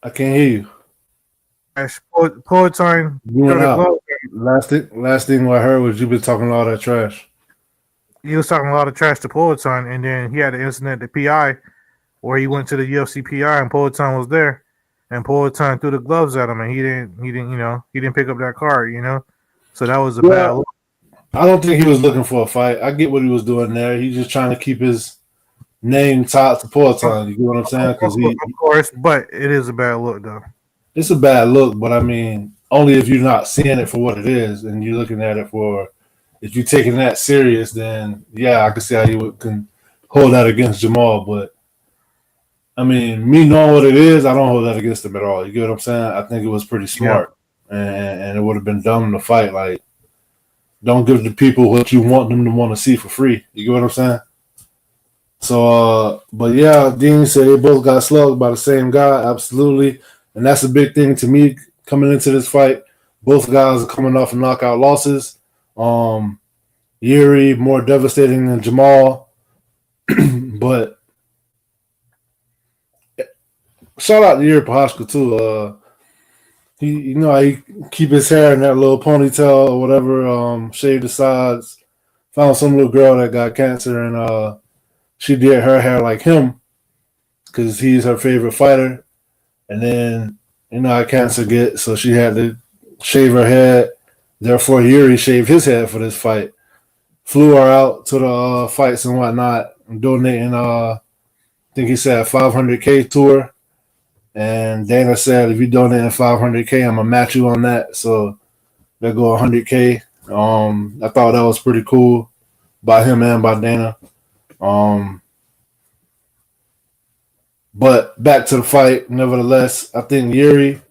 I can't hear you. Poatan. You went out. Last thing I heard was you've been talking all that trash. He was talking a lot of trash to Poatan, and then he had an incident at the PI where he went to the UFC PI and Poatan was there, and Poatan threw the gloves at him, and he didn't pick up that card, So that was a bad look. I don't think he was looking for a fight. I get what he was doing there. He's just trying to keep his name tied to Poatan. You get what I'm saying? Because Of course, but it is a bad look though. it's a bad look, but I mean, only if you're not seeing it for what it is and you're looking at it for. If you're taking that serious, then yeah, I can see how you can hold that against Jamal. But I mean, me knowing what it is, I don't hold that against him at all. You get what I'm saying? I think it was pretty smart, and it would have been dumb to fight. Like, don't give the people what you want them to want to see for free. You get what I'm saying? So, but yeah, Dean said they both got slugged by the same guy. Absolutely. And that's a big thing to me coming into this fight. Both guys are coming off of knockout losses. Yuri more devastating than Jamal. But shout out to Yuri Prochazka too. He keep his hair in that little ponytail or whatever, shave the sides. Found some little girl that got cancer and she did her hair like him because he's her favorite fighter. And then, how cancer gets, so she had to shave her head. Therefore, Yuri shaved his head for this fight. Flew her out to the fights and whatnot, donating, I think he said $500K to her. And Dana said, if you donate $500K, I'm going to match you on that. So they'll go $100K. I thought that was pretty cool by him and by Dana. But back to the fight, nevertheless, I think Yuri,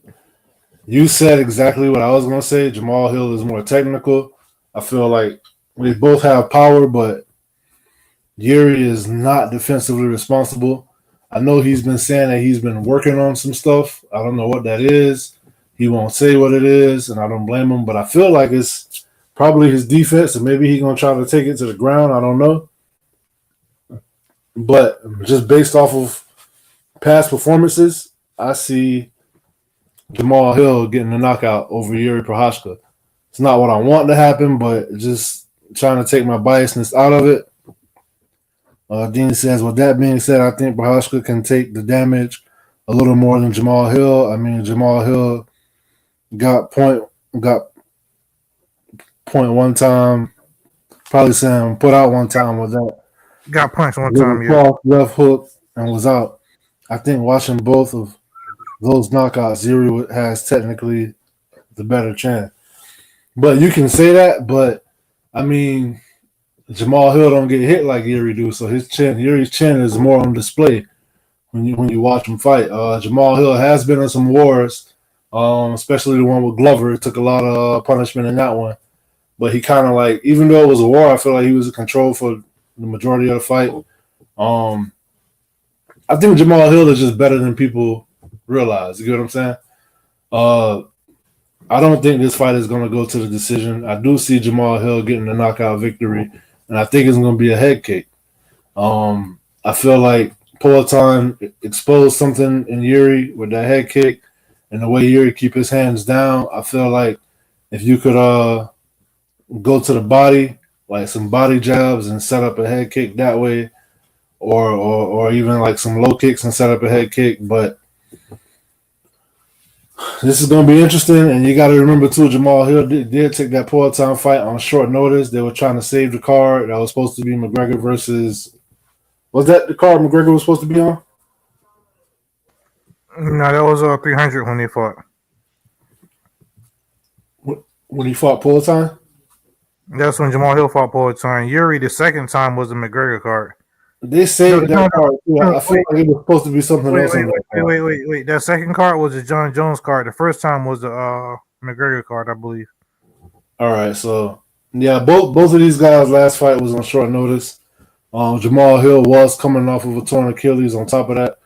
you said exactly what I was going to say. Jamal Hill is more technical. I feel like we both have power, but Yuri is not defensively responsible. I know he's been saying that he's been working on some stuff. I don't know what that is. He won't say what it is, and I don't blame him, but I feel like it's probably his defense, and maybe he's going to try to take it to the ground. I don't know. But just based off of past performances, I see Jamal Hill getting a knockout over Yuri Prochazka. It's not what I want to happen, but just trying to take my biasness out of it. Dean says, with that being said, I think Prochazka can take the damage a little more than Jamal Hill. I mean, Jamal Hill got point one time, probably saying put out one time with that. Got punched one time, yeah. Left hook and was out. I think watching both of those knockouts, Yuri has technically the better chance. But you can say that, but I mean, Jamal Hill don't get hit like Yuri do, so Yuri's chin is more on display when you watch him fight. Jamal Hill has been in some wars, especially the one with Glover. It took a lot of punishment in that one. But he kind of like, even though it was a war, I feel like he was in control for the majority of the fight. I think Jamal Hill is just better than people realize. You get what I'm saying? I don't think this fight is going to go to the decision. I do see Jamal Hill getting a knockout victory, and I think it's going to be a head kick. I feel like Poatan exposed something in Yuri with that head kick, and the way Yuri keep his hands down. I feel like if you could go to the body, like some body jabs, and set up a head kick that way, or even like some low kicks and set up a head kick. But this is going to be interesting, and you got to remember too, Jamal Hill did take that Poatan fight on short notice. They were trying to save the card that was supposed to be McGregor versus. Was that the card McGregor was supposed to be on? No, that was 300 when they fought. When he fought Poatan? That's when Jamal Hill fought Poatan. Yuri, the second time, was the McGregor card. They saved that card too. I feel like it was supposed to be something else. Wait. That second card was the John Jones card. The first time was the McGregor card, I believe. All right, so yeah, both of these guys' last fight was on short notice. Jamal Hill was coming off of a torn Achilles. On top of that,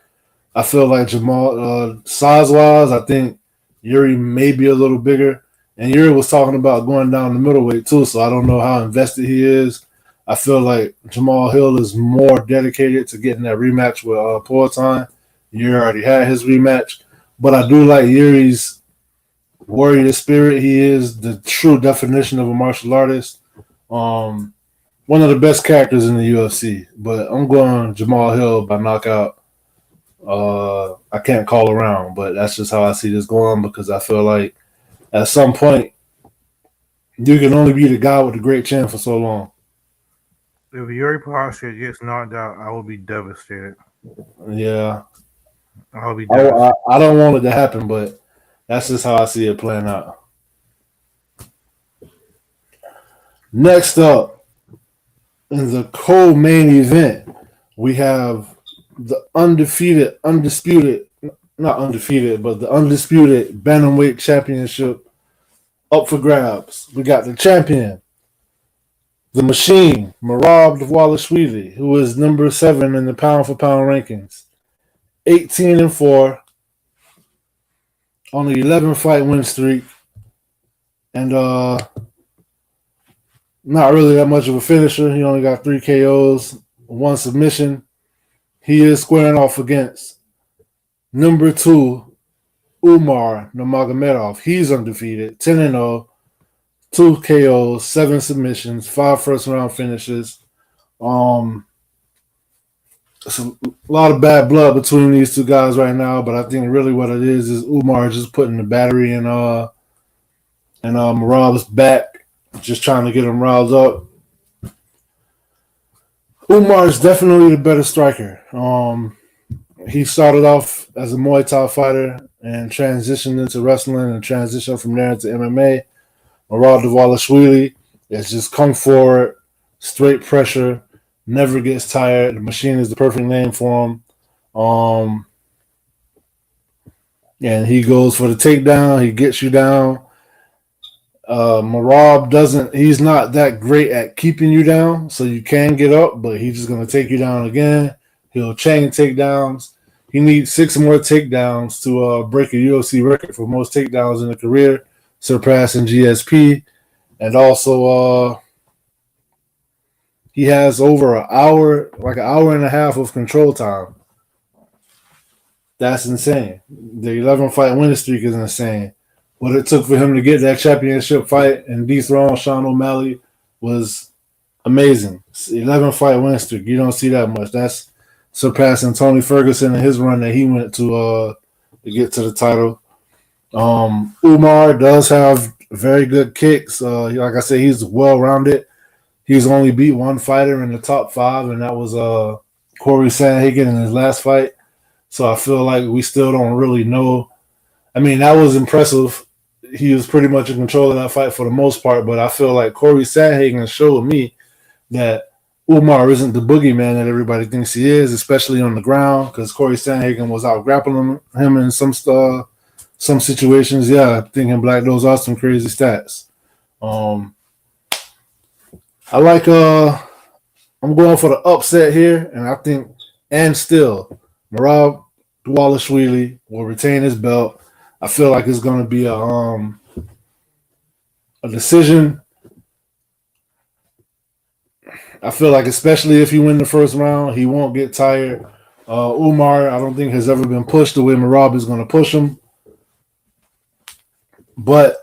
I feel like Jamal, size-wise, I think Yuri may be a little bigger. And Yuri was talking about going down the middleweight too, so I don't know how invested he is. I feel like Jamal Hill is more dedicated to getting that rematch with Poatan. Yuri already had his rematch. But I do like Yuri's warrior spirit. He is the true definition of a martial artist. One of the best characters in the UFC. But I'm going Jamal Hill by knockout. I can't call around, but that's just how I see this going because I feel like at some point You can only be the guy with the great chin for so long. If Yuri Prochazka gets knocked out, I will be devastated. Yeah. I'll be devastated. I don't want it to happen, but that's just how I see it playing out. Next up, in the co-main event, we have the undisputed bantamweight championship up for grabs. We got the champion, the machine, Merab Dvalishvili, who is number 7 in the pound-for-pound rankings. 18-4 on the 11-fight win streak. And not really that much of a finisher. He only got 3 KOs, 1 submission. He is squaring off against number 2, Umar Nurmagomedov. He's undefeated, 10-0, 2 KOs, 7 submissions, 5 first-round finishes. It's a lot of bad blood between these two guys right now, but I think really what it is Umar just putting the battery in Merab's back, just trying to get him riled up. Umar is definitely the better striker. He started off as a Muay Thai fighter and transitioned into wrestling and transitioned from there into MMA. Merab Dvalishvili is just come forward, straight pressure, never gets tired. The machine is the perfect name for him. And he goes for the takedown. He gets you down. Merab he's not that great at keeping you down, so you can get up, but he's just going to take you down again. He'll chain takedowns. He needs 6 more takedowns to break a UFC record for most takedowns in a career, surpassing GSP. And also, he has over an hour and a half of control time. That's insane. The 11-fight winning streak is insane. What it took for him to get that championship fight and dethrone Sean O'Malley was amazing. 11-fight winning streak. You don't see that much. That's surpassing Tony Ferguson and his run that he went to get to the title. Umar does have very good kicks. Like I said, he's well-rounded. He's only beat 1 fighter in the top 5, and that was Corey Sandhagen in his last fight. So I feel like we still don't really know. I mean, that was impressive. He was pretty much in control of that fight for the most part, but I feel like Corey Sandhagen showed me that Umar isn't the boogeyman that everybody thinks he is, especially on the ground, because Corey Sandhagen was out grappling him in some situations. Yeah, thinking Black, those are some crazy stats. I like I'm going for the upset here, and I think still Merab Dvalishvili will retain his belt. I feel like it's going to be a decision. I feel like especially if you win the first round, he won't get tired. Umar, I don't think has ever been pushed the way Merab is going to push him. But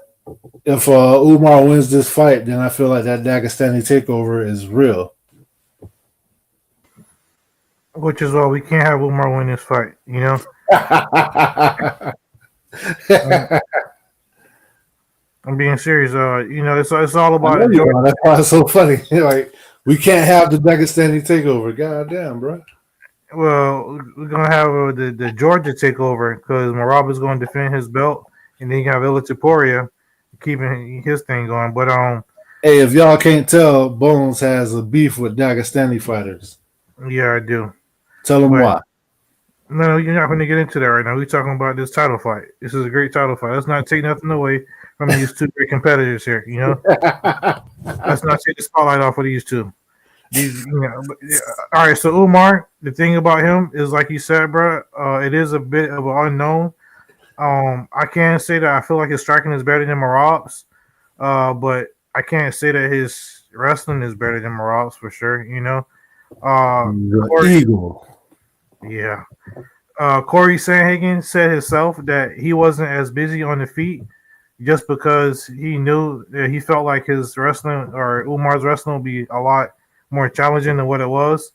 if Umar wins this fight, then I feel like that Dagestani takeover is real. Which is why we can't have Umar win this fight, you know? I'm being serious. It's all about that's why it's so funny. Like, we can't have the Dagestani takeover. God damn, bro. Well, we're going to have the Georgia takeover because Merab is going to defend his belt, and then you have Ila Topuria keeping his thing going. But hey, if y'all can't tell, Bones has a beef with Dagestani fighters. Yeah, I do. Tell him why. No, you're not going to get into that right now. We're talking about this title fight. This is a great title fight. Let's not take nothing away from these 2 great competitors here, you know? Let's not take the spotlight off of these 2. All right, so Umar, the thing about him is, like you said, bro, it is a bit of an unknown. I can't say that I feel like his striking is better than Merab's, but I can't say that his wrestling is better than Merab's for sure, you know? Eagle. Yeah. Corey Sandhagen said himself that he wasn't as busy on the feet just because he knew that he felt like his wrestling or Umar's wrestling would be a lot more challenging than what it was.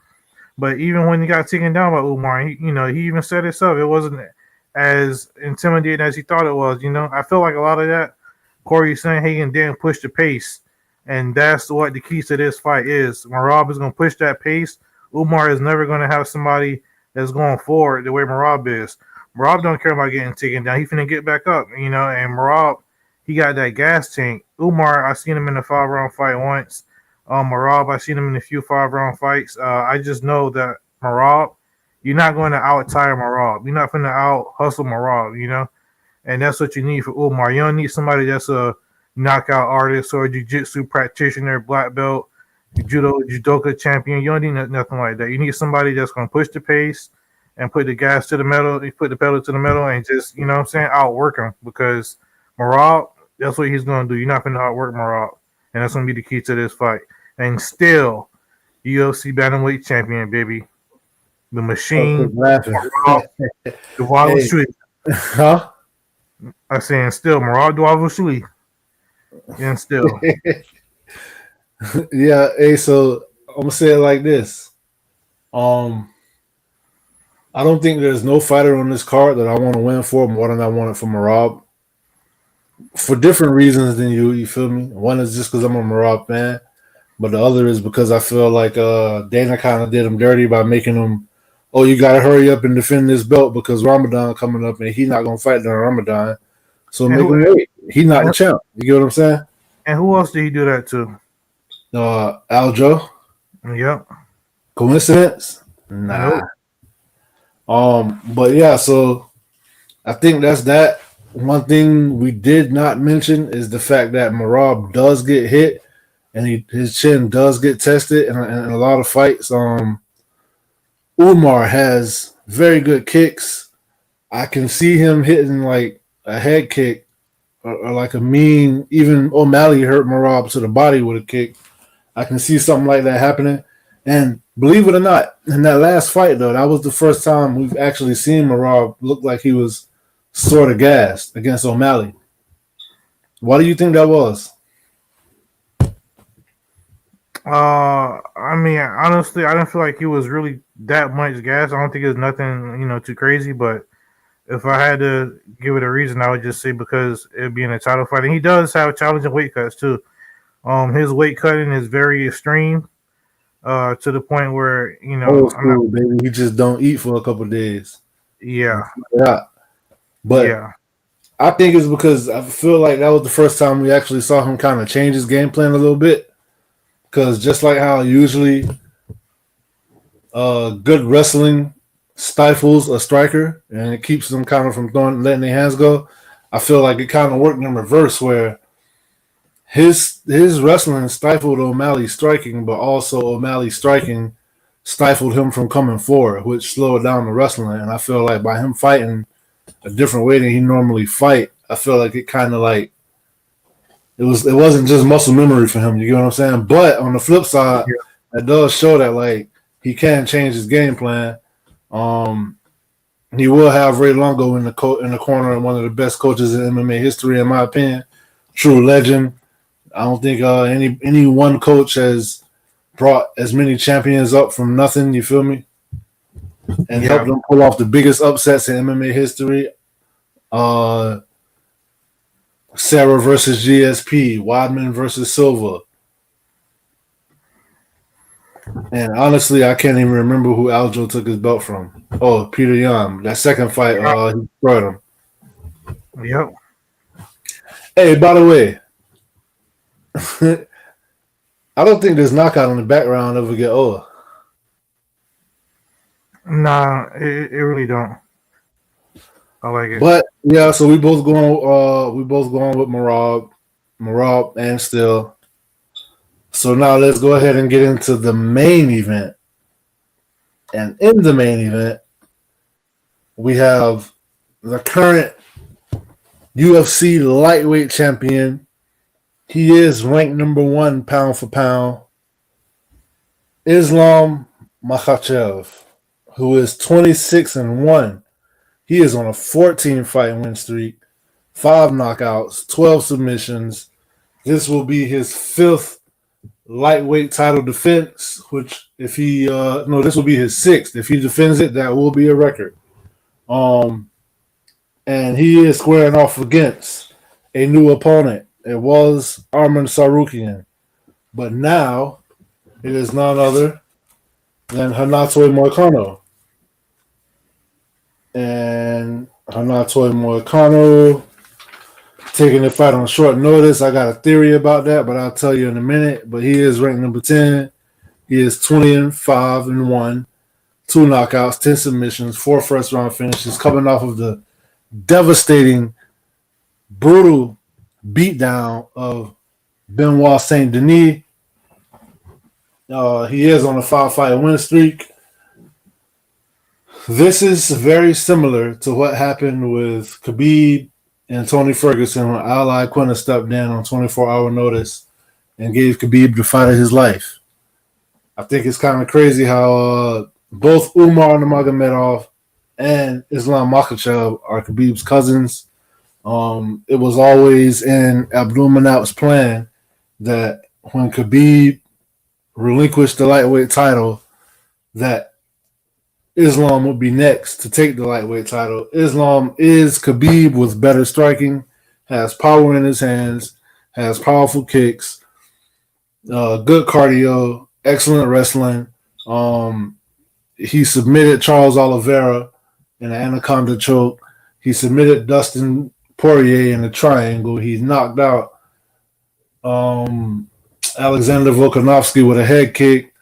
But even when he got taken down by Umar, he even said himself it wasn't as intimidating as he thought it was. You know, I feel like a lot of that Corey Sandhagen didn't push the pace, and that's what the key to this fight is. Merab is going to push that pace. Umar is never going to have somebody that's going forward the way Merab is. Merab don't care about getting taken down. He finna get back up, and Merab, he got that gas tank. Umar, I seen him in a 5-round fight once. Merab, I seen him in a few 5-round fights. I just know that Merab, you're not going to out-tire Merab. You're not finna out-hustle Merab, and that's what you need for Umar. You don't need somebody that's a knockout artist or a jiu-jitsu practitioner, black belt, judoka champion. You don't need nothing like that. You need somebody that's going to push the pace and put the gas to the metal, put the pedal to the metal, and just, outwork him, because Merab, that's what he's going to do. You're not going to outwork Merab, and that's going to be the key to this fight. And still, UFC bantamweight champion, baby. The machine. Dvalishvili. Huh? I'm saying still, Merab Dvalishvili. And still. Yeah, hey, so I'm going to say it like this. I don't think there's no fighter on this card that I want to win for more than I want it for Merab. For different reasons than you feel me? One is just because I'm a Merab fan, but the other is because I feel like Dana kind of did him dirty by making him, you got to hurry up and defend this belt because Ramadan coming up and he's not going to fight during Ramadan. So make him wait. He's not the champ. You get what I'm saying? And who else did he do that to? Aljo. Yep. Coincidence? Nah. But yeah, so I think that's that. One thing we did not mention is the fact that Merab does get hit and his chin does get tested in a lot of fights. Umar has very good kicks. I can see him hitting like a head kick or like a mean, even O'Malley hurt Merab to the body with a kick. I can see something like that happening. And believe it or not, in that last fight, though, that was the first time we've actually seen Merab look like he was sort of gassed against O'Malley. Why do you think that was? I mean, honestly, I didn't feel like he was really that much gas. I don't think it was nothing, too crazy. But if I had to give it a reason, I would just say because it being a title fight. And he does have challenging weight cuts, too. His weight cutting is very extreme. To the point where, school, baby. He just don't eat for a couple of days. Yeah. But yeah. I think it's because I feel like that was the first time we actually saw him kind of change his game plan a little bit. Because just like how usually good wrestling stifles a striker and it keeps them kind of from letting their hands go, I feel like it kind of worked in reverse where his wrestling stifled O'Malley's striking, but also O'Malley's striking stifled him from coming forward, which slowed down the wrestling. And I feel like by him fighting a different way than he normally fight, I feel like it kind of like it wasn't just muscle memory for him. You get what I'm saying? But on the flip side, that does show that like he can change his game plan. He will have Ray Longo in the corner and one of the best coaches in MMA history, in my opinion. True legend. I don't think any one coach has brought as many champions up from nothing, you feel me? And helped them pull off the biggest upsets in MMA history. Sarah versus GSP, Weidman versus Silva. And honestly, I can't even remember who Aljo took his belt from. Oh, Peter Yan. That second fight, he destroyed him. Yep. Hey, by the way, I don't think this knockout in the background ever get old. Nah, it really don't. I like it. But yeah, so we both going with Merab and Still. So now let's go ahead and get into the main event. And in the main event, we have the current UFC lightweight champion. He is ranked number 1 pound for pound. Islam Makhachev, who is 26-1. He is on a 14-fight win streak, 5 knockouts, 12 submissions. This will be his 5th lightweight title defense, which if he this will be his 6th. If he defends it, that will be a record. And he is squaring off against a new opponent, it was Arman Tsarukyan. But now it is none other than Hanatoy Moicano. And Hanatoy Moicano taking the fight on short notice. I got a theory about that, but I'll tell you in a minute. But he is ranked number 10. He is 20-5-1, 2 knockouts, 10 submissions, 4 first-round finishes, coming off of the devastating, brutal beatdown of Benoit Saint Denis. He is on a 5-fight win streak. This is very similar to what happened with Khabib and Tony Ferguson when Ally Quinter stepped in on 24-hour notice and gave Khabib the fight of his life. I think it's kind of crazy how both Umar Nurmagomedov and Islam Makhachev are Khabib's cousins. It was always in Abdulmanap's plan that when Khabib relinquished the lightweight title, that Islam would be next to take the lightweight title. Islam is Khabib with better striking, has power in his hands, has powerful kicks, good cardio, excellent wrestling. He submitted Charles Oliveira in an anaconda choke. He submitted Dustin Poirier in a triangle. He knocked out Alexander Volkanovski with a head kick.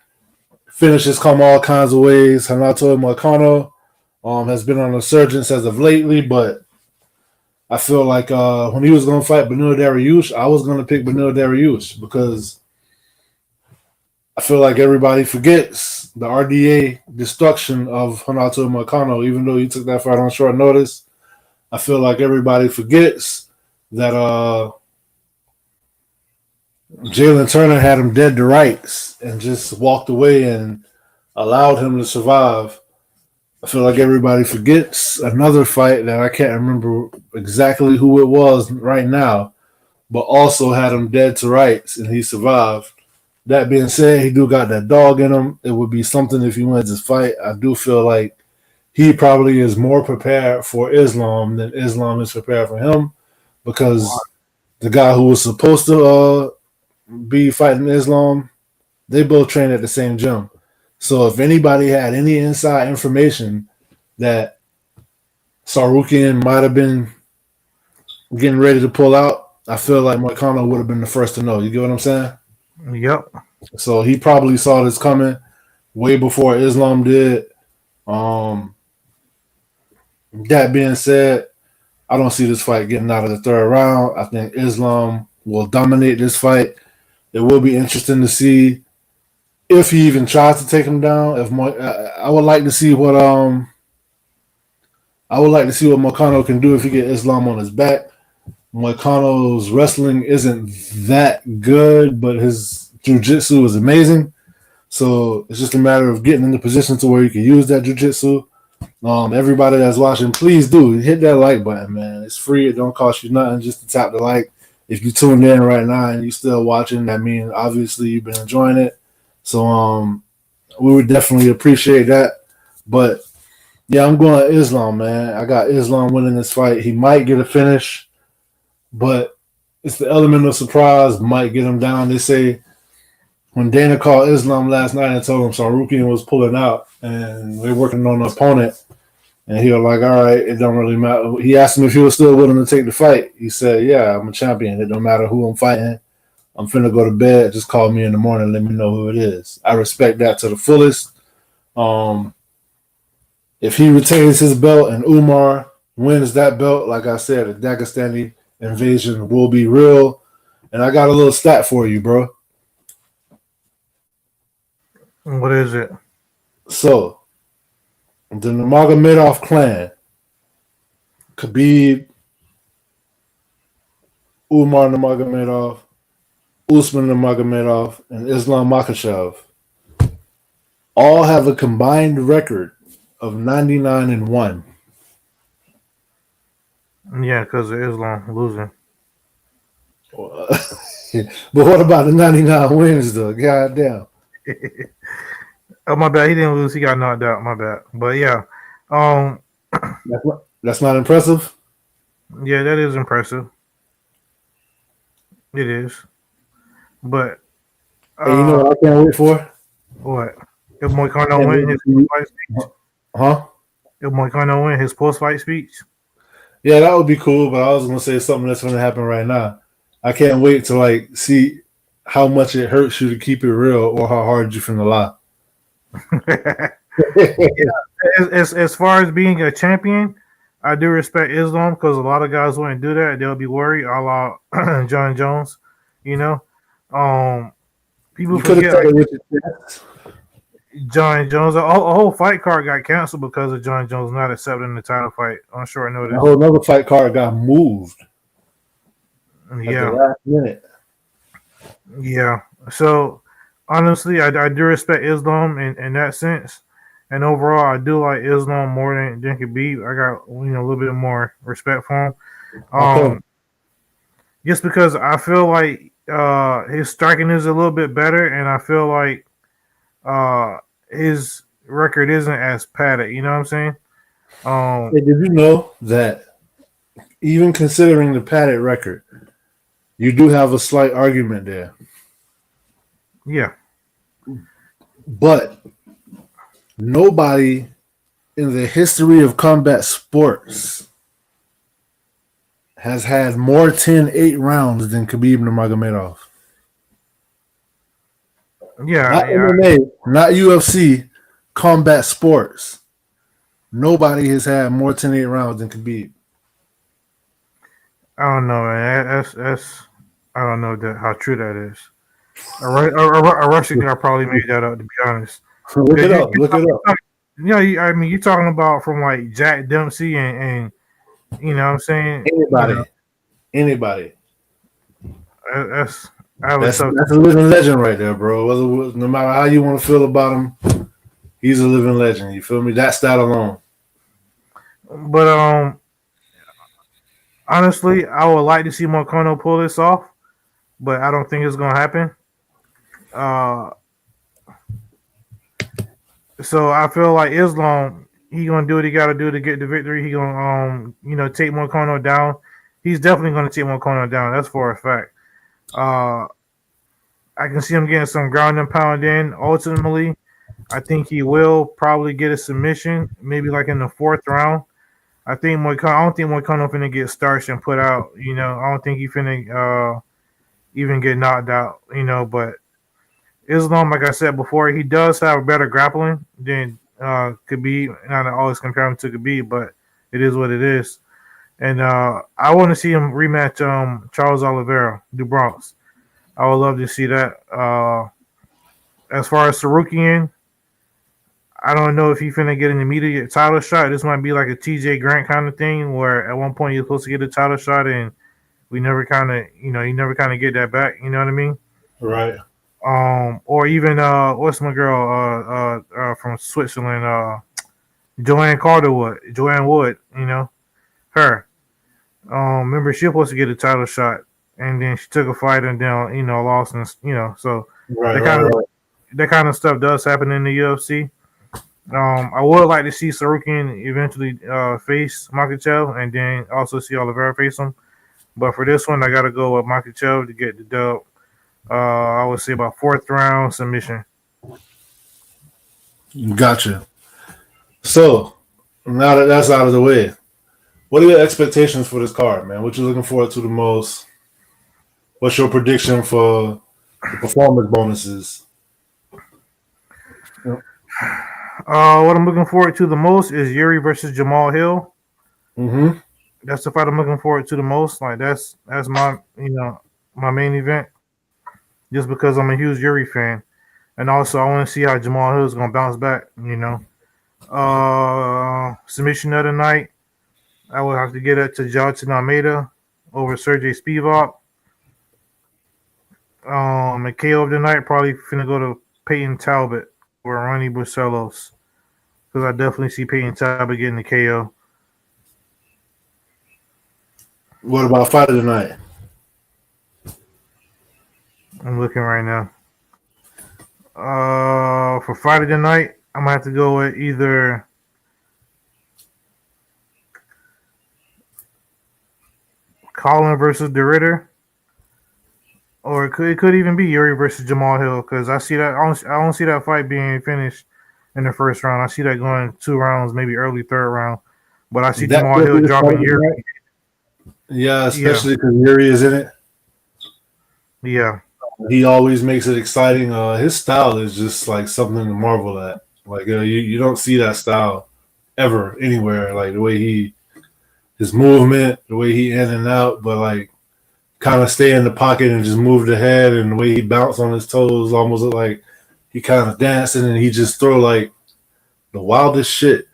Finishes come all kinds of ways. Hanatoy Moicano has been on a resurgence as of lately, but I feel like when he was going to fight Beneil Dariush, I was going to pick Beneil Dariush because I feel like everybody forgets the RDA destruction of Hanatoy Moicano, even though he took that fight on short notice. I feel like everybody forgets that Jalen Turner had him dead to rights and just walked away and allowed him to survive. I feel like everybody forgets another fight that I can't remember exactly who it was right now, but also had him dead to rights and he survived. That being said, he do got that dog in him. It would be something if he wins this fight. I do feel like he probably is more prepared for Islam than Islam is prepared for him because the guy who was supposed to be fighting Islam, they both train at the same gym. So if anybody had any inside information that Tsarukyan might have been getting ready to pull out, I feel like Moicano would have been the first to know. You get what I'm saying? Yep. So he probably saw this coming way before Islam did. That being said, I don't see this fight getting out of the third round. I think Islam will dominate this fight. It will be interesting to see if he even tries to take him down. I would like to see what Moicano can do if he get Islam on his back. Moicano's wrestling isn't that good, but his jiu-jitsu is amazing. So it's just a matter of getting in the position to where you can use that jiu-jitsu. Everybody that's watching, please do hit that like button, man. It's free. It don't cost you nothing just to tap the like. If you tuned in right now and you still watching, that means obviously you've been enjoying it. So we would definitely appreciate that. But yeah, I'm going to Islam, man. I got Islam winning this fight. He might get a finish, but it's the element of surprise might get him down. They say when Dana called Islam last night and told him Tsarukyan was pulling out and they're working on an opponent, and he was like, all right, it don't really matter. He asked him if he was still willing to take the fight. He said, yeah, I'm a champion. It don't matter who I'm fighting. I'm finna go to bed. Just call me in the morning and let me know who it is. I respect that to the fullest. If he retains his belt and Umar wins that belt, like I said, the Dagestani invasion will be real. And I got a little stat for you, bro. What is it? So, the Nurmagomedov clan, Khabib, Umar Nurmagomedov, Usman Nurmagomedov, and Islam Makhachev all have a combined record of 99-1. Yeah, because of Islam losing. But what about the 99 wins, though? God damn. Oh, my bad. He didn't lose. He got knocked out. My bad. But yeah. That's not impressive? Yeah, that is impressive. It is. But And you know what I can't wait for? what? If Moicano Can't win wait his to see- post-fight speech? Huh? If Moicano win his post-fight speech? Yeah, that would be cool. But I was gonna say something that's gonna happen right now. I can't wait to like see how much it hurts you to keep it real, or how hard you finna lie. As far as being a champion, I do respect Islam because a lot of guys wouldn't do that. They'll be worried, a la John Jones. You know, people You could have forget said like it with your chest. John Jones. A whole fight card got canceled because of John Jones not accepting the title fight on short A notice. whole another fight card got moved at the Yeah, last minute. yeah. So honestly, I do respect Islam in that sense. And overall, I do like Islam more than Khabib. I got a little bit more respect for him. Okay. Just because I feel like his striking is a little bit better, and I feel like his record isn't as padded. You know what I'm saying? Hey, did you know that even considering the padded record, you do have a slight argument there? Yeah. But nobody in the history of combat sports has had more 10-8 rounds than Khabib Nurmagomedov. Yeah. Not MMA, not UFC, combat sports. Nobody has had more 10-8 rounds than Khabib. I don't know, man. That's I don't know how true that is. A Russian guy probably made that up, to be honest. Look it up. Look it up. Yeah, you're talking about from like Jack Dempsey and you know what I'm saying? Anybody. That's That's a living legend right there, bro. No matter how you want to feel about him, he's a living legend. You feel me? That's that alone. But honestly, I would like to see Moicano pull this off, but I don't think it's gonna happen. So I feel like Islam, he gonna do what he gotta do to get the victory. He gonna take Moicano down. He's definitely gonna take Moicano down. That's for a fact. I can see him getting some ground and pound in. Ultimately, I think he will probably get a submission, maybe like in the fourth round. I don't think Moicano finna get starched and put out. I don't think he finna even get knocked out. But Islam, like I said before, he does have better grappling than Khabib. Not always compare him to Khabib, but it is what it is. And I want to see him rematch Charles Oliveira, Du Bronx. I would love to see that. As far as Tsarukyan, I don't know if he's finna get an immediate title shot. This might be like a TJ Grant kind of thing, where at one point you're supposed to get a title shot, and we never kind of, you never kind of get that back. You know what I mean? Right. Or even what's my girl from Switzerland, Joanne Wood, her. Remember she was supposed to get a title shot, and then she took a fight and then lost, and so that kind of stuff does happen in the UFC. I would like to see Tsarukyan eventually face Makhachev, and then also see Oliveira face him. But for this one, I got to go with Makhachev to get the dub. I would say about fourth round submission. Gotcha. So now that that's out of the way, what are your expectations for this card, man? What you looking forward to the most? What's your prediction for the performance bonuses? What I'm looking forward to the most is Yuri versus Jamal Hill. Mm-hmm. That's the fight I'm looking forward to the most. Like that's my my main event. Just because I'm a huge Yuri fan, and also I want to see how Jamal Hill is gonna bounce back. Submission of the night, I would have to get it to Jailton Almeida over Sergey Spivak. And KO of the night, probably finna go to Peyton Talbott or Ronnie Barcelos, because I definitely see Peyton Talbott getting the KO. What about fight of the night? I'm looking right now. For fight of the night, I'm gonna have to go with either Colin versus De Ritter, Or it could even be Yuri versus Jamal Hill because I see that I don't see that fight being finished in the first round. I see that going 2 rounds, maybe early third round. But I see That Jamal could Hill be the dropping fight of the Yuri. night. Yeah, especially because Yuri is in it. Yeah. He always makes it exciting. His style is just like something to marvel at. Like you don't see that style ever anywhere. Like the way his movement, the way he in and out, but like kind of stay in the pocket and just move the head, and the way he bounce on his toes almost look like he kind of dancing, and he just throw like the wildest shit.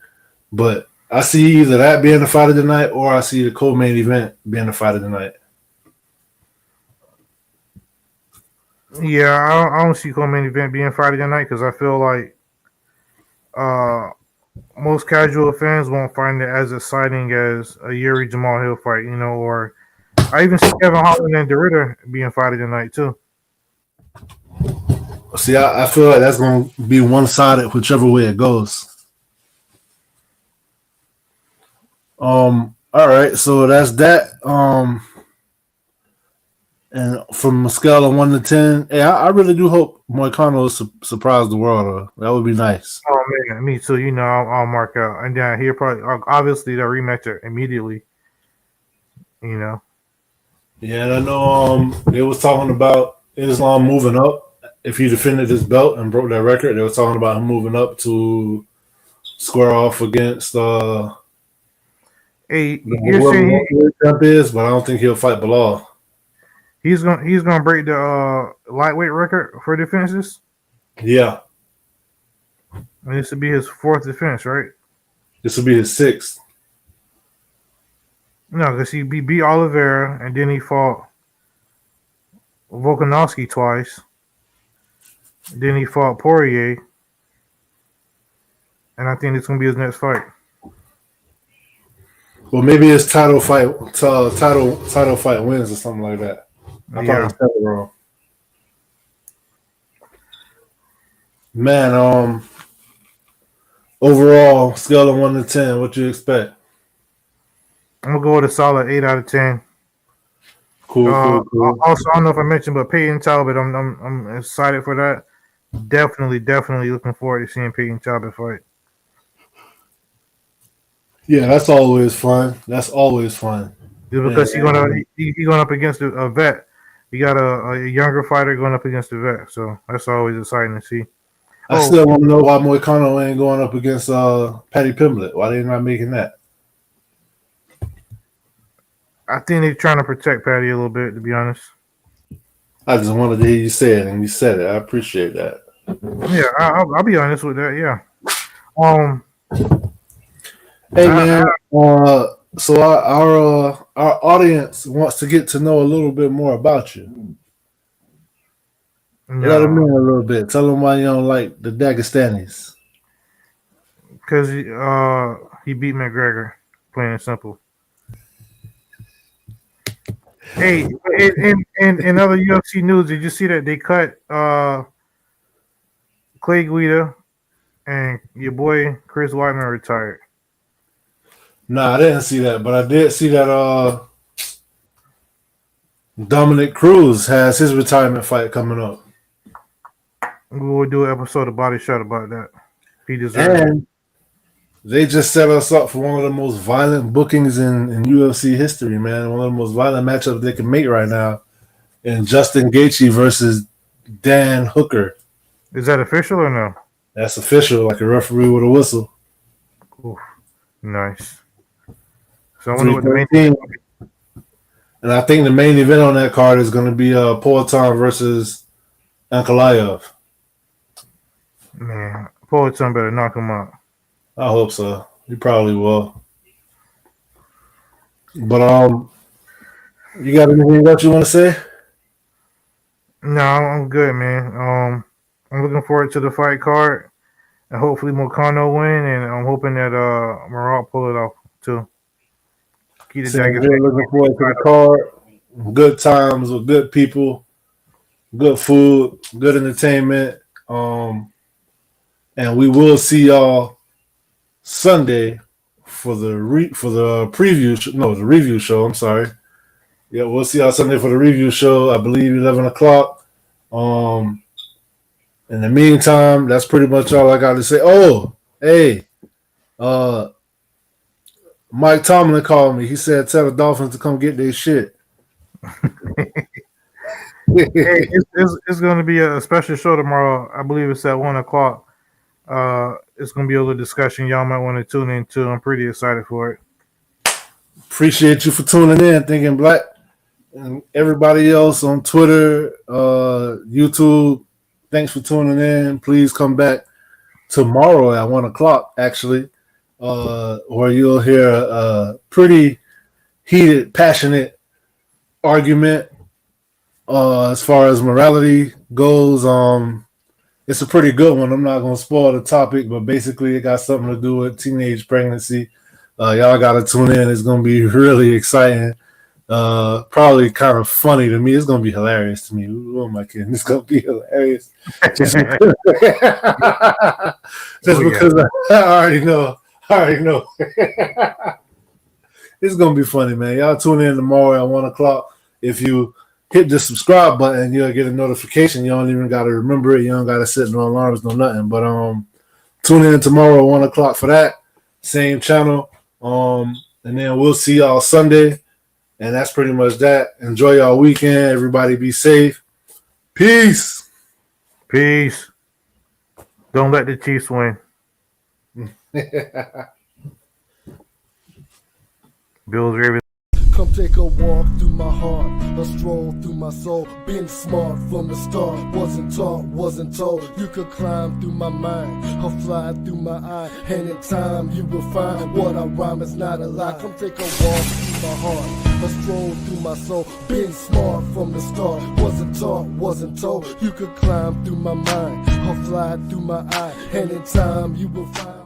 But I see either that being the fight of the night, or I see the co-main event being the fight of the night. Yeah, I don't see co-main event being Friday night because I feel like most casual fans won't find it as exciting as a Yuri Jamal Hill fight, or I even see Kevin Holland and DeRitter being Friday night too. See, I feel like that's going to be one-sided whichever way it goes. All right, so that's that. And from a scale of 1 to 10, hey, I really do hope Moicano surprise the world. That would be nice. Oh man, me too. I'll mark out, and then he'll probably obviously they'll rematch it immediately. Yeah, and I know they was talking about Islam moving up. If he defended his belt and broke that record, they were talking about him moving up to square off against Hey, you're saying Trump is, but I don't think he'll fight Bilal. He's gonna break the lightweight record for defenses. Yeah, and this would be his 4th defense, right? This will be his 6th. No, because he beat Oliveira and then he fought Volkanovski twice. Then he fought Poirier, and I think it's gonna be his next fight. Well, maybe his title fight wins or something like that. I probably said it wrong. Man, overall, scale of 1 to 10, what you expect? I'm gonna go with a solid 8 out of 10. Cool. Also, I don't know if I mentioned, but Peyton Talbott, I'm excited for that. Definitely looking forward to seeing Peyton Talbott fight. Yeah, that's always fun. Just because he's going up against a vet. You got a younger fighter going up against a vet, so that's always exciting to see. I still want to know why Moicano ain't going up against Paddy Pimblett. Why they not making that? I think they're trying to protect Paddy a little bit, to be honest. I just wanted to hear you say it, and you said it. I appreciate that. Yeah, I'll be honest with that. Yeah. Hey man, so our audience wants to get to know a little bit more about you. Let them know a little bit. Tell them why you don't like the Dagestanis. Because he beat McGregor, plain and simple. Hey, in other UFC news, did you see that they cut Clay Guida and your boy Chris Weidman retired? Nah, I didn't see that, but I did see that Dominic Cruz has his retirement fight coming up. We will do an episode of Body Shot about that. He deserves it. They just set us up for one of the most violent bookings in UFC history, man. One of the most violent matchups they can make right now. And Justin Gaethje versus Dan Hooker. Is that official or no? That's official, like a referee with a whistle. Ooh, nice. So I wonder what the main thing. And I think the main event on that card is going to be Poatan versus Ankalaev. Man, Poatan better knock him out. I hope so. He probably will. But you got anything else you want to say? No, I'm good, man. I'm looking forward to the fight card, and hopefully Moicano win, and I'm hoping that Marat pull it off too. Looking forward to the card. Good times with good people, good food, good entertainment. And we will see y'all Sunday for the review show. I'm sorry. Yeah, we'll see y'all Sunday for the review show. I believe 11 o'clock. In the meantime, that's pretty much all I got to say. Oh, hey, Mike Tomlin called me. He said, "Tell the Dolphins to come get their shit." Hey, it's going to be a special show tomorrow. I believe it's at 1 o'clock. It's going to be a little discussion y'all might want to tune into. I'm pretty excited for it. Appreciate you for tuning in, Thinking Black, and everybody else on Twitter, YouTube. Thanks for tuning in. Please come back tomorrow at 1 o'clock, actually, where you'll hear a pretty heated, passionate argument as far as morality goes. It's a pretty good one. I'm not going to spoil the topic, but basically it got something to do with teenage pregnancy. Y'all got to tune in. It's going to be really exciting. Probably kind of funny to me. It's going to be hilarious to me. Who am I kidding? It's going to be hilarious. Just because I already know. It's going to be funny, man. Y'all tune in tomorrow at 1 o'clock. If you hit the subscribe button, you'll get a notification. You don't even got to remember it. You don't got to set no alarms, no nothing. But tune in tomorrow at 1 o'clock for that. Same channel. And then we'll see y'all Sunday. And that's pretty much that. Enjoy y'all weekend. Everybody be safe. Peace. Peace. Don't let the Chiefs win. Bills Ravens. Come take a walk through my heart, a stroll through my soul. Been smart from the start, wasn't taught, wasn't told. You could climb through my mind, or fly through my eye. And in time you will find what I rhyme is not a lie. Come take a walk through my heart, a stroll through my soul. Been smart from the start, wasn't taught, wasn't told. You could climb through my mind, or fly through my eye. And in time you will find